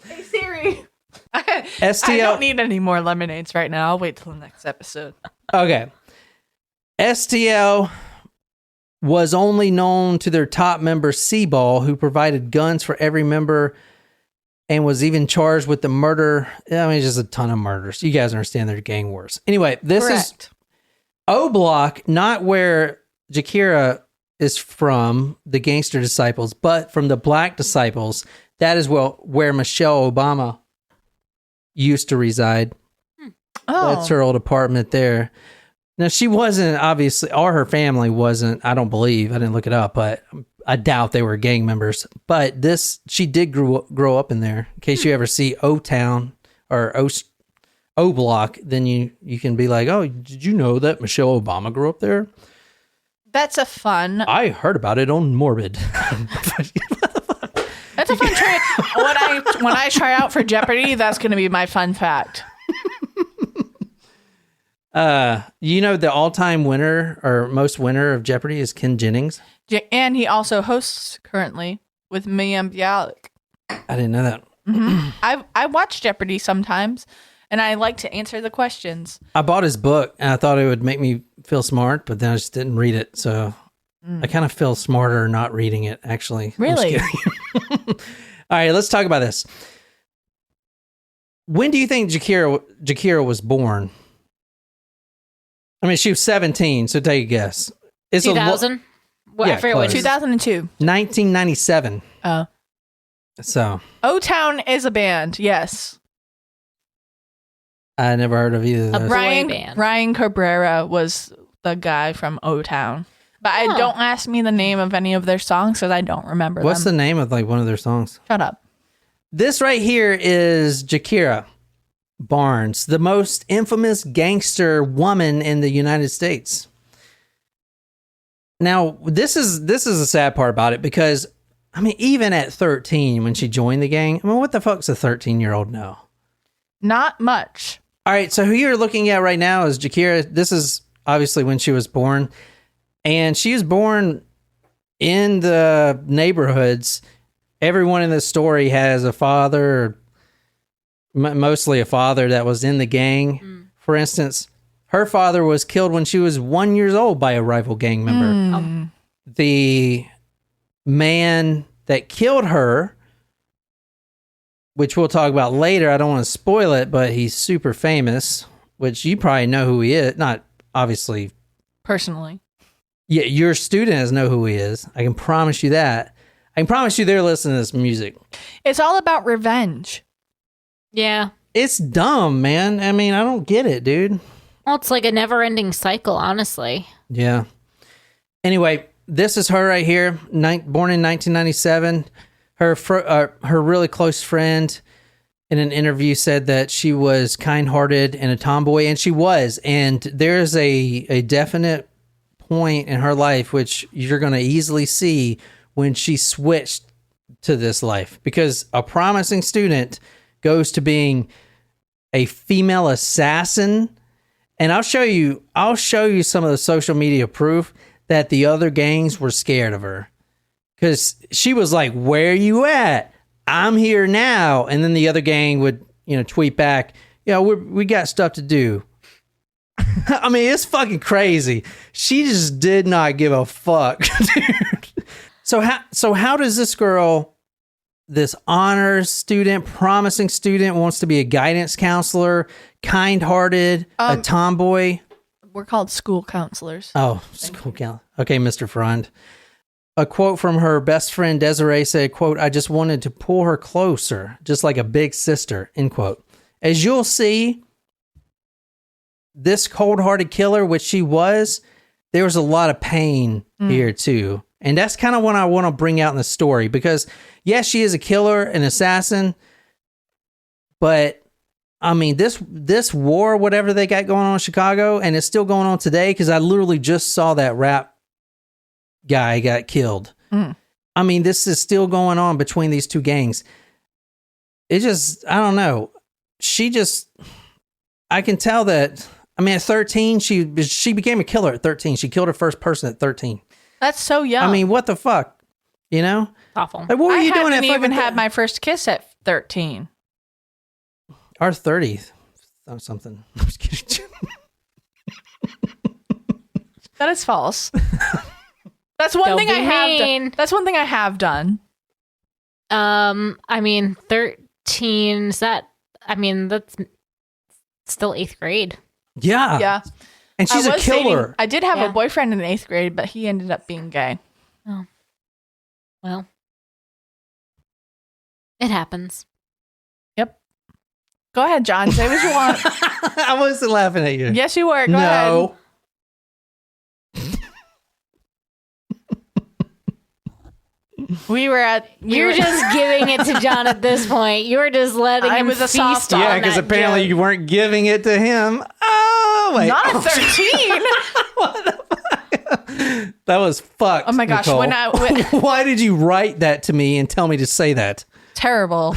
C: Hey, Siri.
B: STL.
C: I don't need any more lemonades right now. I'll wait till the next episode.
B: Okay. STL was only known to their top member, Seaball, who provided guns for every member and was even charged with the murder. I mean, just a ton of murders. You guys understand their gang wars. Anyway, this is O Block, not where Gakirah is from, the gangster disciples, but from the black disciples. That is where Michelle Obama used to reside.
C: Oh.
B: That's her old apartment there. Now, she wasn't, obviously, or her family wasn't, I don't believe, I didn't look it up, but I doubt they were gang members. But she did grow up in there. In case you ever see O-Town or O Block, then you can be like, oh, did you know that Michelle Obama grew up there?
C: That's a fun.
B: I heard about it on Morbid.
C: That's a fun trait. When I try out for Jeopardy, that's going to be my fun fact.
B: You know, the all-time winner or most winner of Jeopardy is Ken Jennings.
C: And he also hosts currently with Mayim Bialik.
B: I didn't know that.
C: I watch Jeopardy sometimes, and I like to answer the questions.
B: I bought his book, and I thought it would make me feel smart, but then I just didn't read it. So I kind of feel smarter not reading it, actually.
C: Really?
B: All right, let's talk about this. When do you think Gakirah was born? I mean, she was 17, so take a guess. It's
A: 2000?
B: Yeah,
A: I forget what
B: close.
C: 2002.
B: 1997.
C: Oh.
B: So
C: O-Town is a band, yes.
B: I never heard of either of those.
A: boy band.
C: Ryan Cabrera was the guy from O-Town. But I don't ask me the name of any of their songs because I don't remember
B: What's
C: them.
B: the name of like one of their songs?
C: Shut up.
B: This right here is Gakirah Barnes, the most infamous gangster woman in the United States. Now, this is the sad part about it because, I mean, even at 13 when she joined the gang, I mean, what the fuck's a 13-year-old know?
C: Not much.
B: All right, so who you're looking at right now is Gakirah. This is obviously when she was born, and she was born in the neighborhoods. Everyone in this story has a father, mostly a father that was in the gang. For instance, her father was killed when she was 1 year old by a rival gang member. The man that killed her, which we'll talk about later, I don't want to spoil it, but he's super famous, which you probably know who he is. Not obviously.
C: Personally.
B: Yeah, your students know who he is. I can promise you that. I can promise you they're listening to this music.
C: It's all about revenge.
A: Yeah.
B: It's dumb, man. I mean, I don't get it, dude.
A: Well, it's like a never-ending cycle, honestly.
B: Yeah. Anyway, this is her right here, born in 1997. Her really close friend in an interview said that she was kind-hearted and a tomboy, and she was. And there's a definite point in her life which you're going to easily see when she switched to this life, because a promising student goes to being a female assassin. And I'll show you some of the social media proof that the other gangs were scared of her, because she was like, "Where you at? I'm here now." And then the other gang would, tweet back, "Yeah, we got stuff to do." I mean, it's fucking crazy. She just did not give a fuck, dude. So how does this girl, this honors student, promising student, wants to be a guidance counselor, kind-hearted, a tomboy?
C: We're called school counselors.
B: Oh, school counselor. Okay, Mr. Friend. A quote from her best friend Desiree said, quote, "I just wanted to pull her closer, just like a big sister," end quote. As you'll see, this cold-hearted killer, which she was, there was a lot of pain here too. And that's kind of what I want to bring out in the story, because yes, she is a killer, an assassin, but I mean, this war, whatever they got going on in Chicago, and it's still going on today, because I literally just saw that rap guy got killed. I mean, this is still going on between these two gangs. It just, I don't know. I can tell that, I mean, at 13, she became a killer at 13. She killed her first person at 13.
C: That's so young.
B: I mean, what the fuck?
A: Awful.
B: Like, what were you doing at
C: I
B: fucking
C: even had my first kiss at 13.
B: our 30th or something? I'm just kidding.
C: That is false. That's one
A: Don't
C: thing
A: be
C: I have
A: mean.
C: done. That's one thing I have done.
A: I mean, 13, that's still 8th grade.
B: Yeah.
C: Yeah.
B: And she's
C: I
B: a
C: was
B: killer.
C: dating- I did have
A: Yeah.
C: a boyfriend in 8th grade, but he ended up being gay.
A: Oh. Well, it happens.
C: Yep. Go ahead, John. Say what you want.
B: I wasn't laughing at you.
C: Yes, you were. Go ahead.
B: No.
C: We were at.
A: You're just giving it to John at this point. You're just letting
C: I
A: him
C: was a
A: feast
C: softball.
A: on
B: Yeah, because
A: that
B: apparently
A: joke.
B: you weren't giving it to him. Oh, wait.
C: Not at 13.
B: That was fucked.
C: Oh my gosh,
B: Nicole.
C: when
B: Why did you write that to me and tell me to say that?
C: Terrible.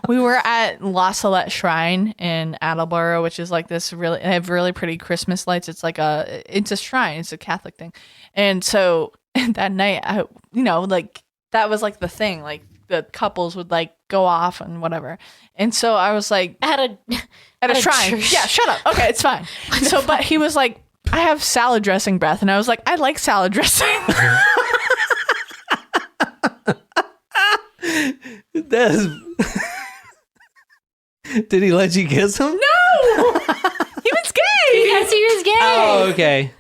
C: we were at La Salette Shrine in Attleboro, which is like this really, they have really pretty Christmas lights. It's like it's a shrine. It's a Catholic thing. And so that night, like that was like the thing, like the couples would like go off and whatever. And so I was like, at a shrine. Church. Yeah, shut up. Okay, it's fine. So, but he was like, I have salad dressing breath. And I was like, I like salad dressing.
B: Did he let you kiss him?
C: No! He was gay!
A: Yes, he was gay.
B: Oh, okay.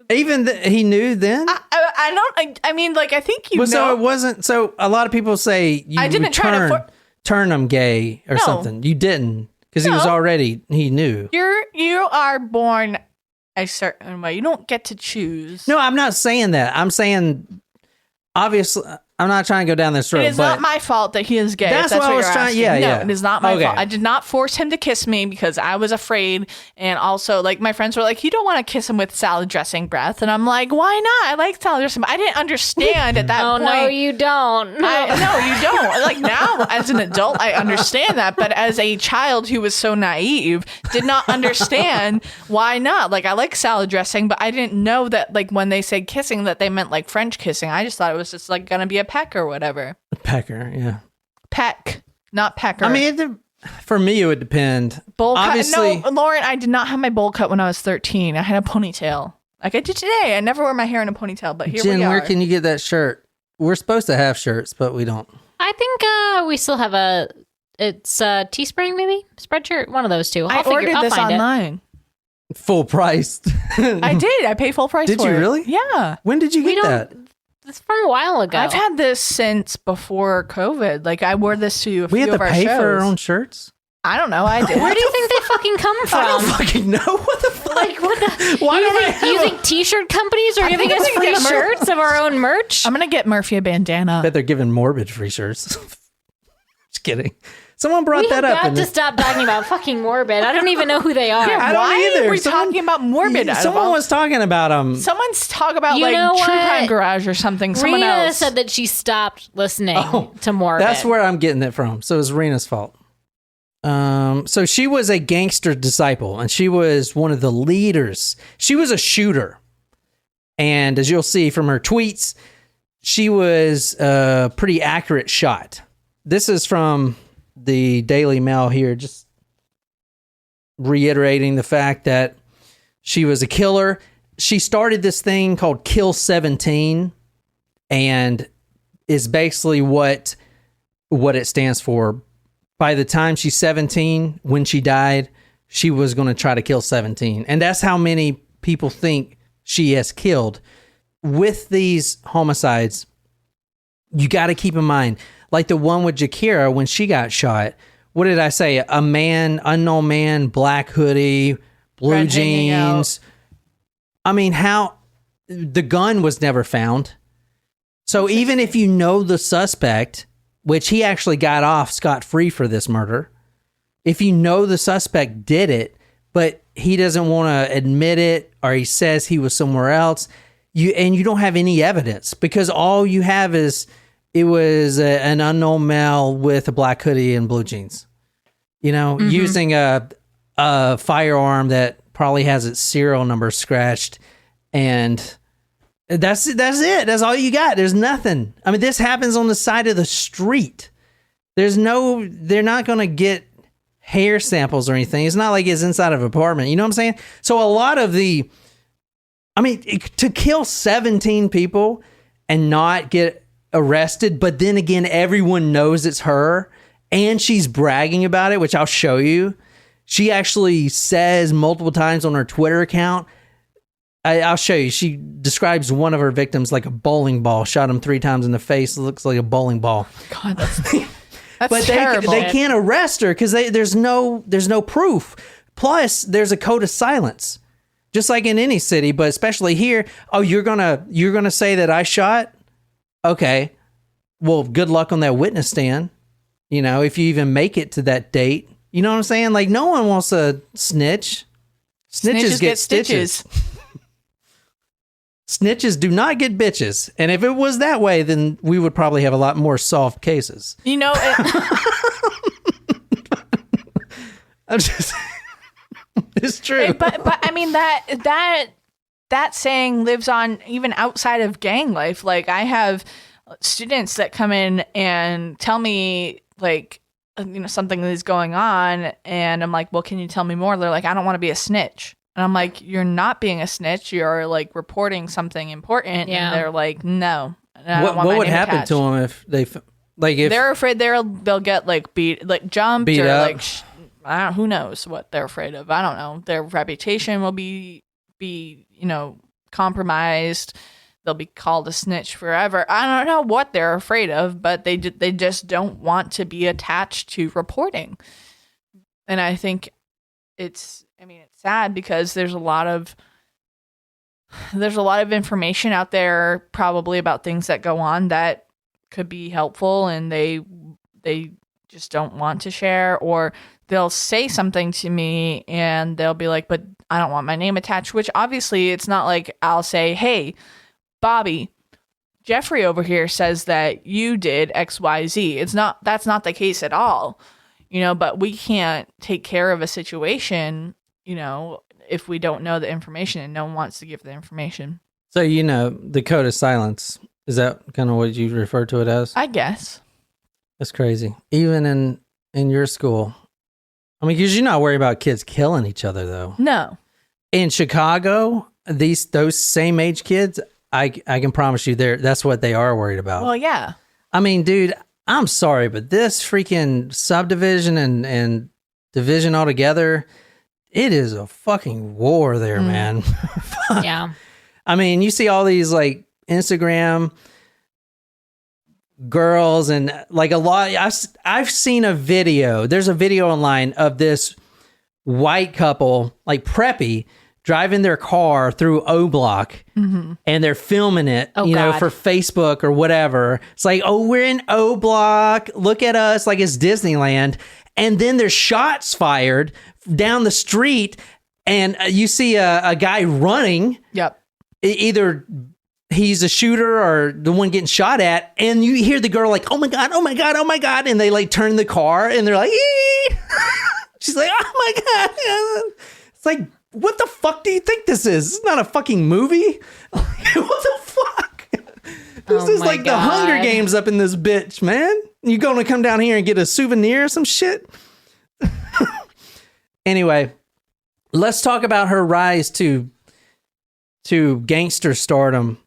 B: Even he knew then?
C: I mean, like, I think you know.
B: So it wasn't, so a lot of people say you
C: I didn't try to
B: turn him gay or something. You didn't, because he was already, he knew.
C: You are born a certain way. You don't get to choose.
B: No, I'm not saying that. I'm saying, obviously, I'm not trying to go down this road.
C: It is not my fault that he is gay.
B: That's what I was trying.
C: Yeah,
B: yeah.
C: It is not my fault. I did not force him to kiss me because I was afraid. And also, like, my friends were like, "You don't want to kiss him with salad dressing breath." And I'm like, "Why not? I like salad dressing." I didn't understand at that point.
A: No, you don't.
C: No, you don't. Like, now, as an adult, I understand that. But as a child who was so naive, did not understand why not. Like, I like salad dressing, but I didn't know that, like, when they said kissing, that they meant like French kissing. I just thought it was just like gonna be a peck or whatever.
B: Pecker, yeah.
C: Peck, not pecker.
B: I mean, for me, it would depend.
C: Bowl
B: Obviously,
C: cut. No, Lauren, I did not have my bowl cut when I was 13. I had a ponytail. Like I did today. I never wear my hair in a ponytail, but here
B: Jen,
C: we are.
B: where can you get that shirt? We're supposed to have shirts, but we don't.
A: I think we still have it's Teespring maybe? Spreadshirt? One of those two.
C: I ordered this online.
B: Full price.
C: I did. I paid full price for it.
B: Did you really?
C: Yeah.
B: When did you get that?
A: It's from a while ago.
C: I've had this since before COVID. Like I wore this to a
B: we
C: few
B: had
C: of
B: to
C: our
B: pay
C: shows.
B: for our own shirts?
C: I don't know. I did.
A: Where do you think they fucking come from?
B: I don't fucking know. What the fuck?
A: Like, what the?
B: Why
A: you think t-shirt companies are giving us free shirts of our own merch?
C: I'm going to get Murphy a bandana.
B: I bet they're giving Morbid free shirts. Just kidding. Someone brought that up.
A: We have got to stop talking about fucking Morbid. I don't even know who they are.
B: I don't
C: Why
B: either.
C: are we talking about Morbid?
B: Someone was talking about them.
C: Someone's talking about
A: You
C: like
A: know
C: True
A: what?
C: Crime Garage or something. Someone
A: Rena
C: else
A: said that she stopped listening to Morbid.
B: That's where I'm getting it from. So it's Rena's fault. So she was a gangster disciple, and she was one of the leaders. She was a shooter. And as you'll see from her tweets, she was a pretty accurate shot. This is from the Daily Mail here, just reiterating the fact that she was a killer. She started this thing called Kill 17, and is basically what it stands for. By the time she's 17, when she died, she was going to try to kill 17. And that's how many people think she has killed. With these homicides, you got to keep in mind, like the one with Gakirah, when she got shot, what did I say? A man, unknown man, black hoodie, blue
C: Red hanging
B: jeans. I mean, how the gun was never found. So even if you know the suspect, which he actually got off scot-free for this murder, if you know the suspect did it, but he doesn't want to admit it, or he says he was somewhere else, you don't have any evidence, because all you have is it was an unknown male with a black hoodie and blue jeans, using a firearm that probably has its serial number scratched, and that's it. That's all you got. There's nothing. I mean, this happens on the side of the street. They're not going to get hair samples or anything. It's not like it's inside of an apartment. You know what I'm saying? So a lot of to kill 17 people and not get arrested, but then again, everyone knows it's her and she's bragging about it, which I'll show you. She actually says multiple times on her Twitter account, I'll show you. She describes one of her victims like a bowling ball. Shot him 3 times in the face. It looks like a bowling ball.
C: God, that's
B: but
C: terrible.
B: They can't arrest her because there's no proof. Plus, there's a code of silence, just like in any city, but especially here. Oh, you're gonna say that I shot? Okay. Well, good luck on that witness stand. If you even make it to that date. You know what I'm saying? Like, no one wants to snitch. Snitches get stitches. Snitches do not get bitches. And if it was that way, then we would probably have a lot more soft cases.
C: You know,
B: I'm just, it's true.
C: but I mean that saying lives on even outside of gang life. Like I have students that come in and tell me like, something is going on, and I'm like, well, can you tell me more? They're like, I don't want to be a snitch. And I'm like, you're not being a snitch. You're like reporting something important.
A: Yeah.
C: And they're like, no.
B: What would happen to them if they, like, if
C: they're afraid they'll get like jumped
B: beat
C: or
B: up.
C: like, I don't, who knows what they're afraid of. I don't know. Their reputation will be compromised. They'll be called a snitch forever. I don't know what they're afraid of, but they just don't want to be attached to reporting. And I think it's sad because there's a lot of information out there probably about things that go on that could be helpful, and they just don't want to share, or they'll say something to me and they'll be like, but I don't want my name attached, which obviously it's not like I'll say, hey, Bobby, Jeffrey over here says that you did XYZ. That's not the case at all, but we can't take care of a situation, if we don't know the information and no one wants to give the information.
B: So, the code of silence, is that kind of what you refer to it as?
C: I guess.
B: That's crazy. Even in your school. I mean, because you're not worried about kids killing each other, though.
C: No.
B: In Chicago, those same age kids, I can promise you that's what they are worried about.
C: Well, yeah.
B: I mean, dude, I'm sorry, but this freaking subdivision and division altogether, it is a fucking war there, man.
A: Yeah.
B: I mean, you see all these like Instagram girls and like a lot. I've seen a video. There's a video online of this white couple, like preppy, driving their car through O Block, and they're filming it,
A: God.
B: for Facebook or whatever. It's like, oh, we're in O Block. Look at us, like it's Disneyland. And then there's shots fired down the street, and you see a guy running.
C: Yep.
B: Either he's a shooter or the one getting shot at, and you hear the girl like, oh my God, oh my God, oh my God. And they like turn the car and they're like, ee! She's like, oh my God. It's like, what the fuck do you think this is? It's not a fucking movie. What the fuck? This is like the Hunger Games up in this bitch, man. You going to come down here and get a souvenir or some shit? Anyway, let's talk about her rise to gangster stardom.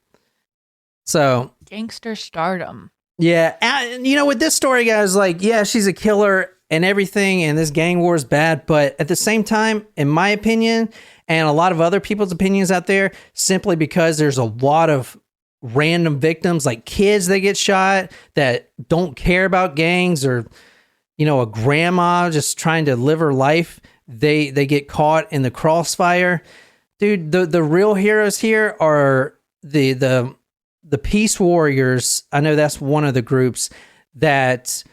B: So
C: Gangster stardom.
B: yeah, and with this story, guys, like, yeah, she's a killer and everything, and this gang war is bad, but at the same time, in my opinion, and a lot of other people's opinions out there, simply because there's a lot of random victims, like kids that get shot that don't care about gangs, or a grandma just trying to live her life, they get caught in the crossfire. Dude, the real heroes here are the peace warriors. I know that's one of the groups that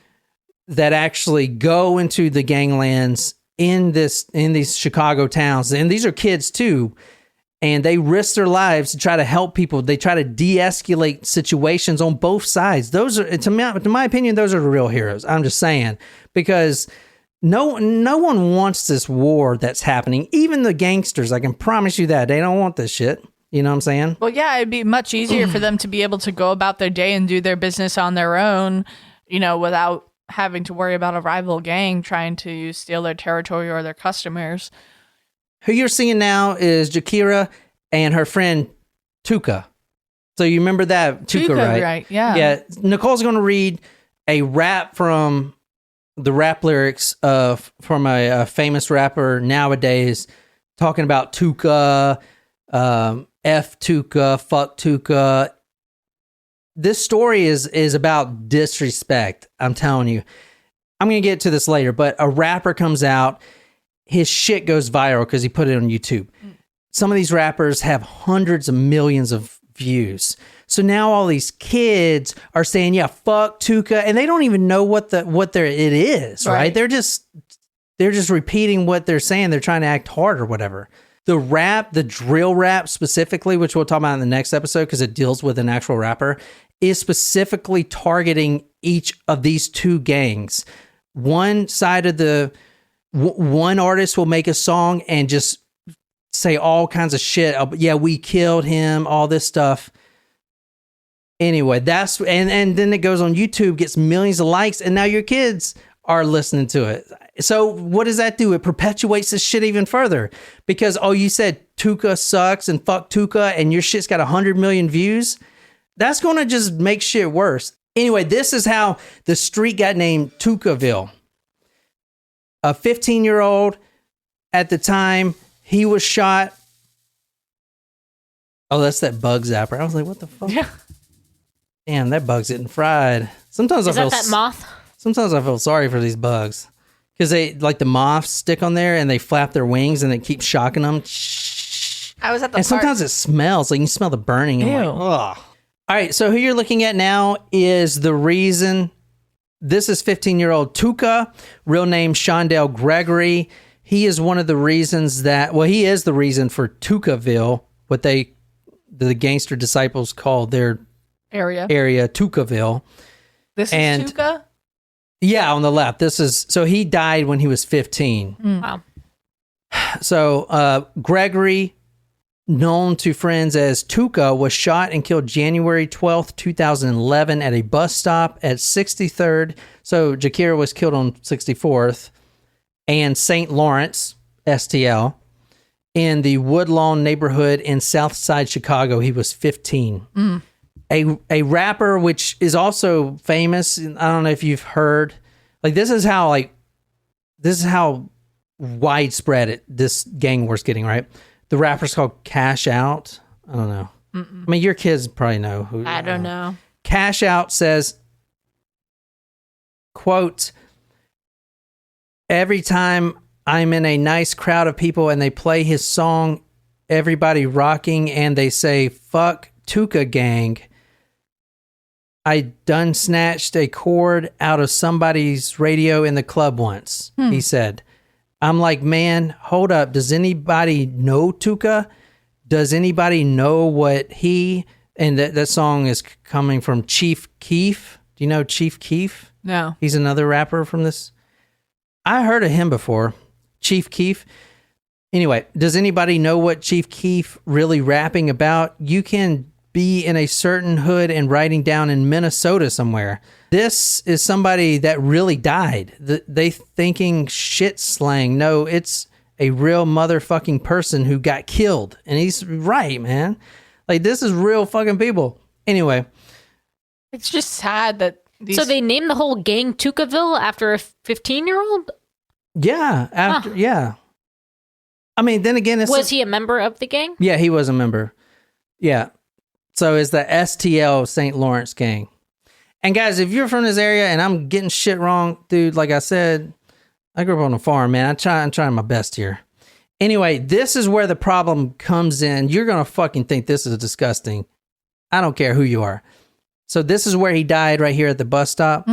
B: actually go into the ganglands in these Chicago towns, and these are kids too, and they risk their lives to try to help people. They try to de-escalate situations on both sides. Those are, to my opinion, those are the real heroes. I'm just saying, because no one wants this war that's happening. Even the gangsters, I can promise you that they don't want this shit. You know what I'm saying?
C: Well, yeah, it'd be much easier for them to be able to go about their day and do their business on their own, without having to worry about a rival gang trying to steal their territory or their customers.
B: Who you're seeing now is Gakirah and her friend Tuka. So you remember that Tuka, right?
C: Right, yeah.
B: Yeah. Nicole's going to read a rap from the rap lyrics from a famous rapper nowadays, talking about Tuka, F Tuka, fuck Tuka. This story is about disrespect. I'm telling you. I'm going to get to this later, but a rapper comes out, his shit goes viral because he put it on YouTube. Some of these rappers have hundreds of millions of views. So now all these kids are saying, yeah, fuck Tuka, and they don't even know what it is, right? They're just repeating what they're saying. They're trying to act hard or whatever. the drill rap specifically, which we'll talk about in the next episode because it deals with an actual rapper, is specifically targeting each of these two gangs. One side of one artist will make a song and just say all kinds of shit. Yeah, we killed him, all this stuff. Anyway, and then it goes on YouTube, gets millions of likes, and now your kids are listening to it. So what does that do? It perpetuates this shit even further because, you said Tuka sucks and fuck Tuka and your shit's got 100 million views. That's going to just make shit worse. Anyway, this is how the street got named Tukaville. A 15-year-old at the time, he was shot. Oh, that's that bug zapper. I was like, what the fuck?
C: Yeah.
B: Damn, that bug's getting fried. Sometimes
A: Is that moth?
B: Sometimes I feel sorry for these bugs because they like the moths stick on there and they flap their wings and it keeps shocking them.
C: I was at the
B: and sometimes it smells like you can smell the burning.
C: Ew.
B: Like, ugh. All right, so who you're looking at now is the reason. This is 15-year-old Tuka, real name Shondell Gregory. He is one of the reasons he is the reason for Tukaville, what the gangster disciples call their area Tukaville.
C: This is Tuka?
B: Yeah, on the left. So he died when he was 15.
A: Wow.
B: So Gregory, known to friends as Tuka, was shot and killed January 12th, 2011 at a bus stop at 63rd. So Gakirah was killed on 64th and St. Lawrence, STL, in the Woodlawn neighborhood in Southside Chicago. He was 15. A rapper, which is also famous. I don't know if you've heard. Like this is how widespread this gang war's getting. Right, the rapper's called Cash Out. I don't know. I mean, your kids probably know who.
C: I don't know.
B: Cash Out says, "Quote: Every time I'm in a nice crowd of people and they play his song, everybody rocking, and they say fuck Tuka gang." I done snatched a cord out of somebody's radio in the club once, he said. I'm like, man, hold up. Does anybody know Tuka? Does anybody know what and that song is coming from Chief Keef. Do you know Chief Keef?
C: No.
B: He's another rapper from this. I heard of him before. Chief Keef. Anyway, does anybody know what Chief Keef really rapping about? You can be in a certain hood and writing down in Minnesota somewhere. This is somebody that really died. They thinking shit slang. No, it's a real motherfucking person who got killed. And he's right, man. Like, this is real fucking people. Anyway.
C: It's just sad that
A: So they named the whole gang Tukaville after a 15-year-old?
B: Yeah. Yeah. I mean, then again,
A: was he a member of the gang?
B: Yeah, he was a member. Yeah. So it's the STL St. Lawrence gang. And guys, if you're from this area and I'm getting shit wrong, dude, like I said, I grew up on a farm, man. I'm trying my best here. Anyway, this is where the problem comes in. You're going to fucking think this is disgusting. I don't care who you are. So this is where he died right here at the bus stop.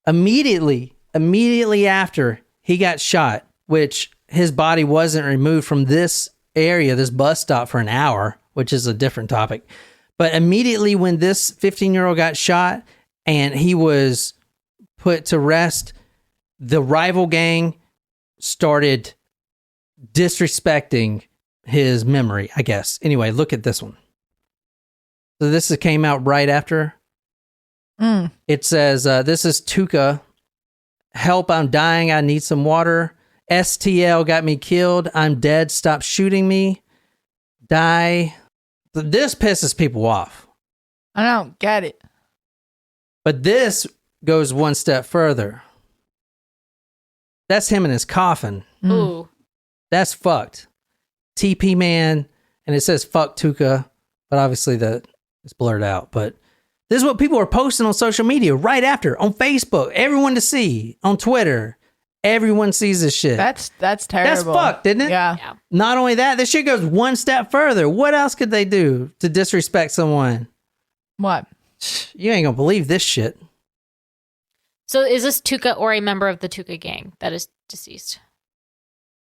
B: Immediately after he got shot, which his body wasn't removed from this area, this bus stop, for an hour, which is a different topic. But immediately when this 15-year-old got shot and he was put to rest, the rival gang started disrespecting his memory, I guess. Anyway, look at this one. So this came out right after. It says, this is Tuka. Help, I'm dying. I need some water. STL got me killed. I'm dead. Stop shooting me. Die. This pisses people off.
C: I don't get it.
B: But this goes one step further. That's him in his coffin.
A: Ooh.
B: That's fucked. TP man, and it says fuck Tuka, but obviously that is blurred out. But this is what people are posting on social media right after, on Facebook, everyone to see, on Twitter. Everyone sees this shit.
C: That's terrible.
B: That's fucked, isn't it?
C: Yeah.
B: Not only that, this shit goes one step further. What else could they do to disrespect someone?
C: What?
B: You ain't gonna believe this shit.
A: So is this Tuka or a member of the Tuka gang that is deceased?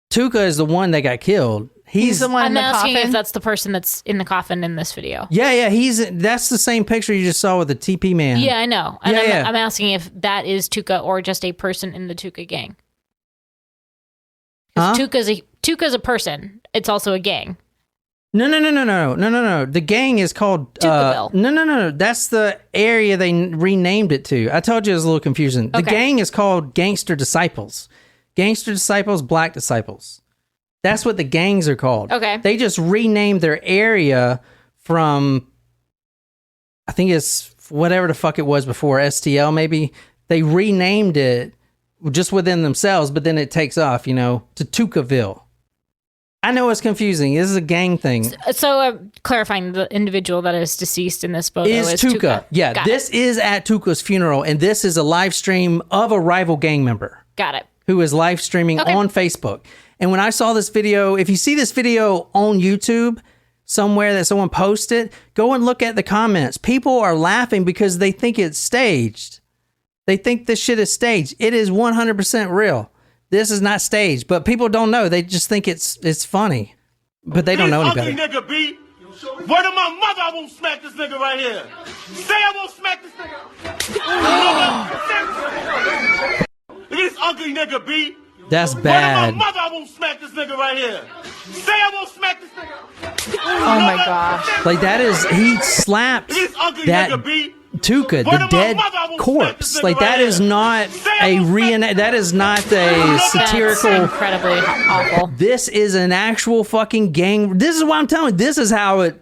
B: Tuka is the one that got killed.
C: He's the one in
A: I'm
C: the
A: asking
C: coffin.
A: if that's the person that's in the coffin in this video.
B: Yeah. That's the same picture you just saw with the TP man.
A: Yeah, I know. And
B: Yeah.
A: I'm asking if that is Tuka or just a person in the Tuka gang.
B: Huh?
A: Tuka's a person. It's also a gang.
B: No. The gang is called
A: Tukaville.
B: No. That's the area they renamed it to. I told you it was a little confusing. The
A: Okay.
B: gang is called Gangster Disciples. Gangster Disciples, Black Disciples. That's what the gangs are called.
A: Okay.
B: They just renamed their area from, I think it's whatever the fuck it was before, STL maybe. They renamed it just within themselves, but then it takes off, to Tukaville. I know it's confusing. This is a gang thing.
A: So clarifying, the individual that is deceased in this photo is
B: Tuka. Yeah,
A: Got
B: this is at Tuka's funeral, and this is a live stream of a rival gang member
A: Got it.
B: who is live streaming
A: Okay.
B: on Facebook. And when I saw this video, if you see this video on YouTube somewhere that someone posted, go and look at the comments. People are laughing because they think it's staged. They think this shit is staged. It is 100% real. This is not staged, but people don't know. They just think it's funny, but they don't know any better.
D: Nigga, B. Word of my mother, I won't smack this nigga right here. Say I won't smack this nigga. Look at this ugly nigga, B.
B: That's
D: Word
B: bad.
D: of my mother, I won't smack this nigga right here. Say I won't smack this nigga.
C: Oh my gosh.
B: Like he slapped
D: Look at this ugly
B: that
D: nigga, B.
B: Tuka, the dead corpse. Like that is not that is not a satirical.
A: That's incredibly awful.
B: This is an actual fucking gang. This is what I'm telling you. This is how it.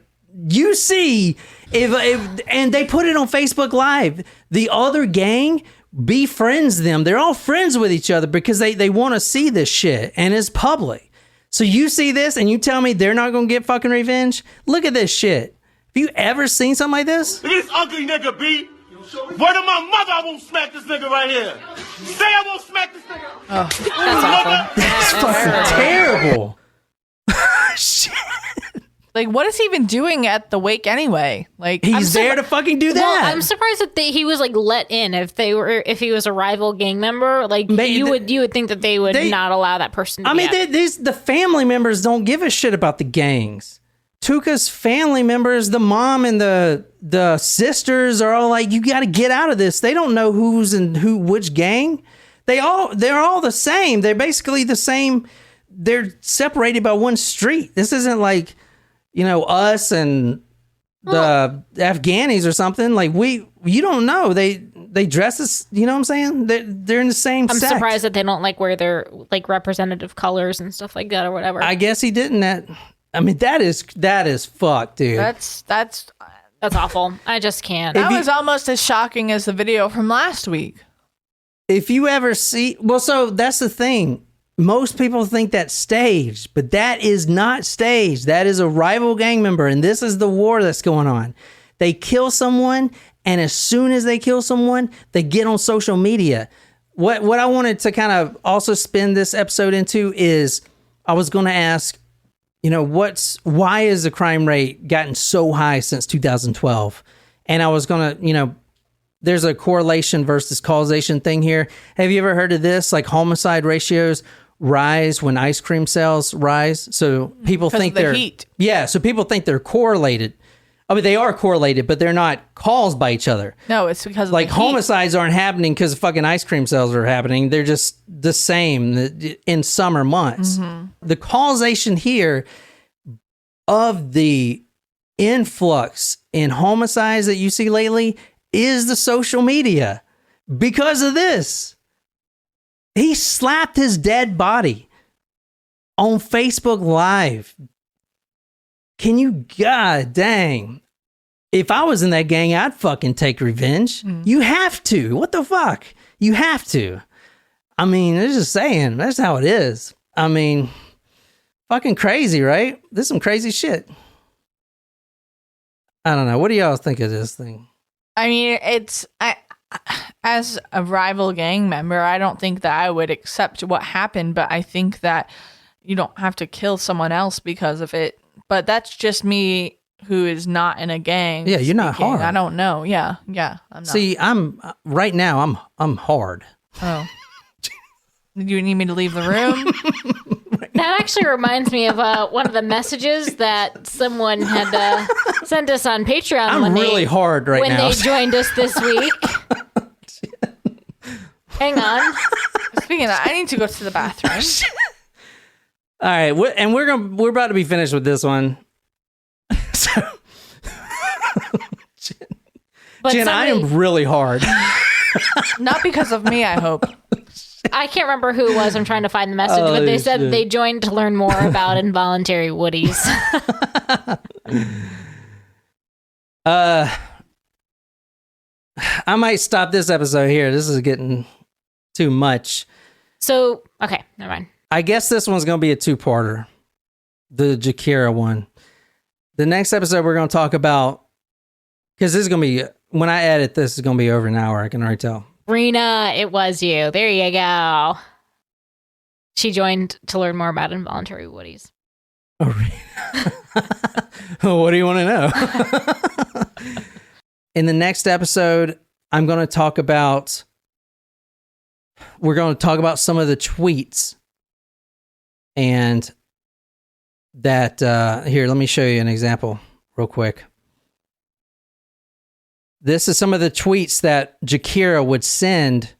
B: You see, if and they put it on Facebook Live. The other gang befriends them. They're all friends with each other because they want to see this shit and it's public. So you see this and you tell me they're not gonna get fucking revenge? Look at this shit. Have you ever seen something like this?
D: Look at this ugly nigga, B. Word of my mother, I won't smack this nigga right here. Say I won't smack this nigga.
A: That's awful.
B: It's fucking terrible. Shit.
C: Like, what is he even doing at the wake anyway? Like,
B: He's there to fucking do that.
A: Well, I'm surprised that he was like let in. If he was a rival gang member, like you would think that they would not allow that person to
B: the family members don't give a shit about the gangs. Tuka's family members, the mom and the sisters are all like, you got to get out of this. They don't know who's in which gang. They're all the same. They're basically the same. They're separated by one street. This isn't like, us and the Afghanis or something. Like you don't know. They dress as, you know what I'm saying? They're in the same
A: I'm
B: sect.
A: surprised that they don't like wear their like representative colors and stuff like that or whatever.
B: I guess he didn't. I mean, that is fucked, dude.
C: that's
A: awful. I just can't.
C: that was almost as shocking as the video from last week.
B: If you ever see, so that's the thing. Most people think that's staged, but that is not staged. That is a rival gang member, and this is the war that's going on. They kill someone, and as soon as they kill someone, they get on social media. What I wanted to kind of also spin this episode into is I was going to ask, why is the crime rate gotten so high since 2012? And I was going to, there's a correlation versus causation thing here. Have you ever heard of this? Like homicide ratios rise when ice cream sales rise. So people think
C: of the
B: they're
C: heat.
B: Yeah, so people think they're correlated. I mean, they are correlated, but they're not caused by each other.
C: No, it's because of
B: Like
C: the heat.
B: homicides aren't happening because fucking ice cream sales are happening. They're just the same in summer months. The causation here of the influx in homicides that you see lately is the social media. Because of this, he slapped his dead body on Facebook Live. Can you, god dang. If I was in that gang, I'd fucking take revenge. You have to. What the fuck? You have to. I mean, it's just saying. That's how it is. I mean, fucking crazy, right? This is some crazy shit. I don't know. What do y'all think of this thing?
C: I mean, as a rival gang member, I don't think that I would accept what happened, but I think that you don't have to kill someone else because of it. But that's just me who is not in a gang.
B: Yeah, you're not hard.
C: I don't know. Yeah, I'm not.
B: See, I'm right now. I'm hard.
C: Oh. Do you need me to leave the room?
A: That actually reminds me of one of the messages that someone had sent us on Patreon.
B: I'm really hard right now.
A: When they joined us this week. Hang on.
C: Speaking of that, I need to go to the bathroom.
B: All right, we're about to be finished with this one. So,
A: But
B: Jen, I am really hard.
C: Not because of me, I hope.
A: I can't remember who it was. I'm trying to find the message, but they said
B: shit.
A: they joined to learn more about involuntary woodies.
B: I might stop this episode here. This is getting too much.
A: So, okay, never mind.
B: I guess this one's going to be a two-parter. The Gakirah one. The next episode we're going to talk about, because this is going to be, when I edit this, is going to be over an hour. I can already tell.
A: Rena, it was you. There you go. She joined to learn more about involuntary woodies.
B: Oh, what do you want to know? In the next episode, we're going to talk about some of the tweets. And that, here, let me show you an example real quick. This is some of the tweets that Gakirah would send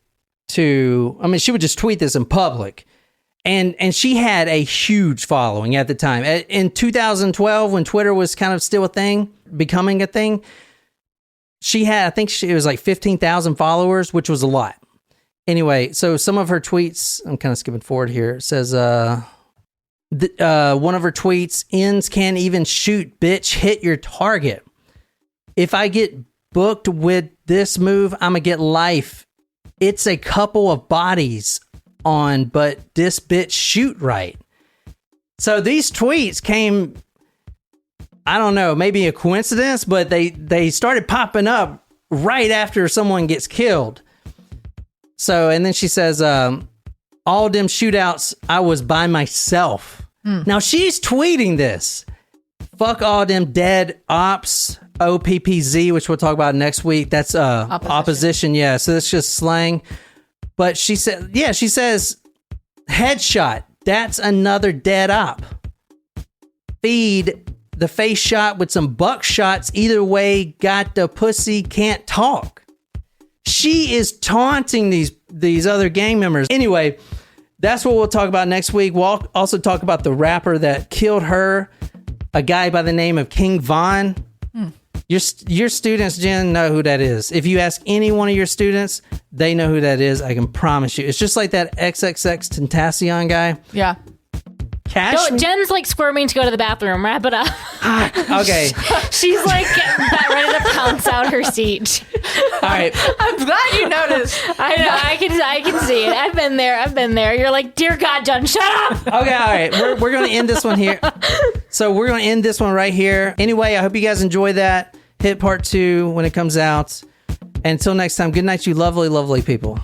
B: to, she would just tweet this in public. And she had a huge following at the time. In 2012, when Twitter was kind of still a thing, becoming a thing, she had, it was like 15,000 followers, which was a lot. Anyway, so some of her tweets, I'm kind of skipping forward here. It says, one of her tweets, ends can't even shoot, bitch, hit your target. If I get booked with this move, I'm going to get life. It's a couple of bodies on, but this bitch shoot right. So these tweets came, I don't know, maybe a coincidence, but they started popping up right after someone gets killed. So, and then she says, all them shootouts, I was by myself. Now she's tweeting this. Fuck all them dead ops, OPPZ, which we'll talk about next week. That's opposition. Yeah, so that's just slang. But she says, headshot, that's another dead op. Feed the face shot with some buckshots. Either way, got the pussy, can't talk. She is taunting these other gang members. Anyway, that's what we'll talk about next week. We'll also talk about the rapper that killed her, a guy by the name of King Von. Your students, Jen, know who that is. If you ask any one of your students, they know who that is. I can promise you. It's just like that XXX Tentacion guy.
C: Yeah.
B: Cash.
A: Jen's like squirming to go to the bathroom. Wrap it up.
B: Okay.
A: She's like about ready to pounce out her seat.
B: All right.
C: I'm glad you noticed.
A: I know. I can see it. I've been there. You're like, dear God, Jen, shut up.
B: Okay. All right. We're going to end this one here. So we're going to end this one right here. Anyway, I hope you guys enjoy that. Hit part 2 when it comes out. And until next time, good night, you lovely, lovely people.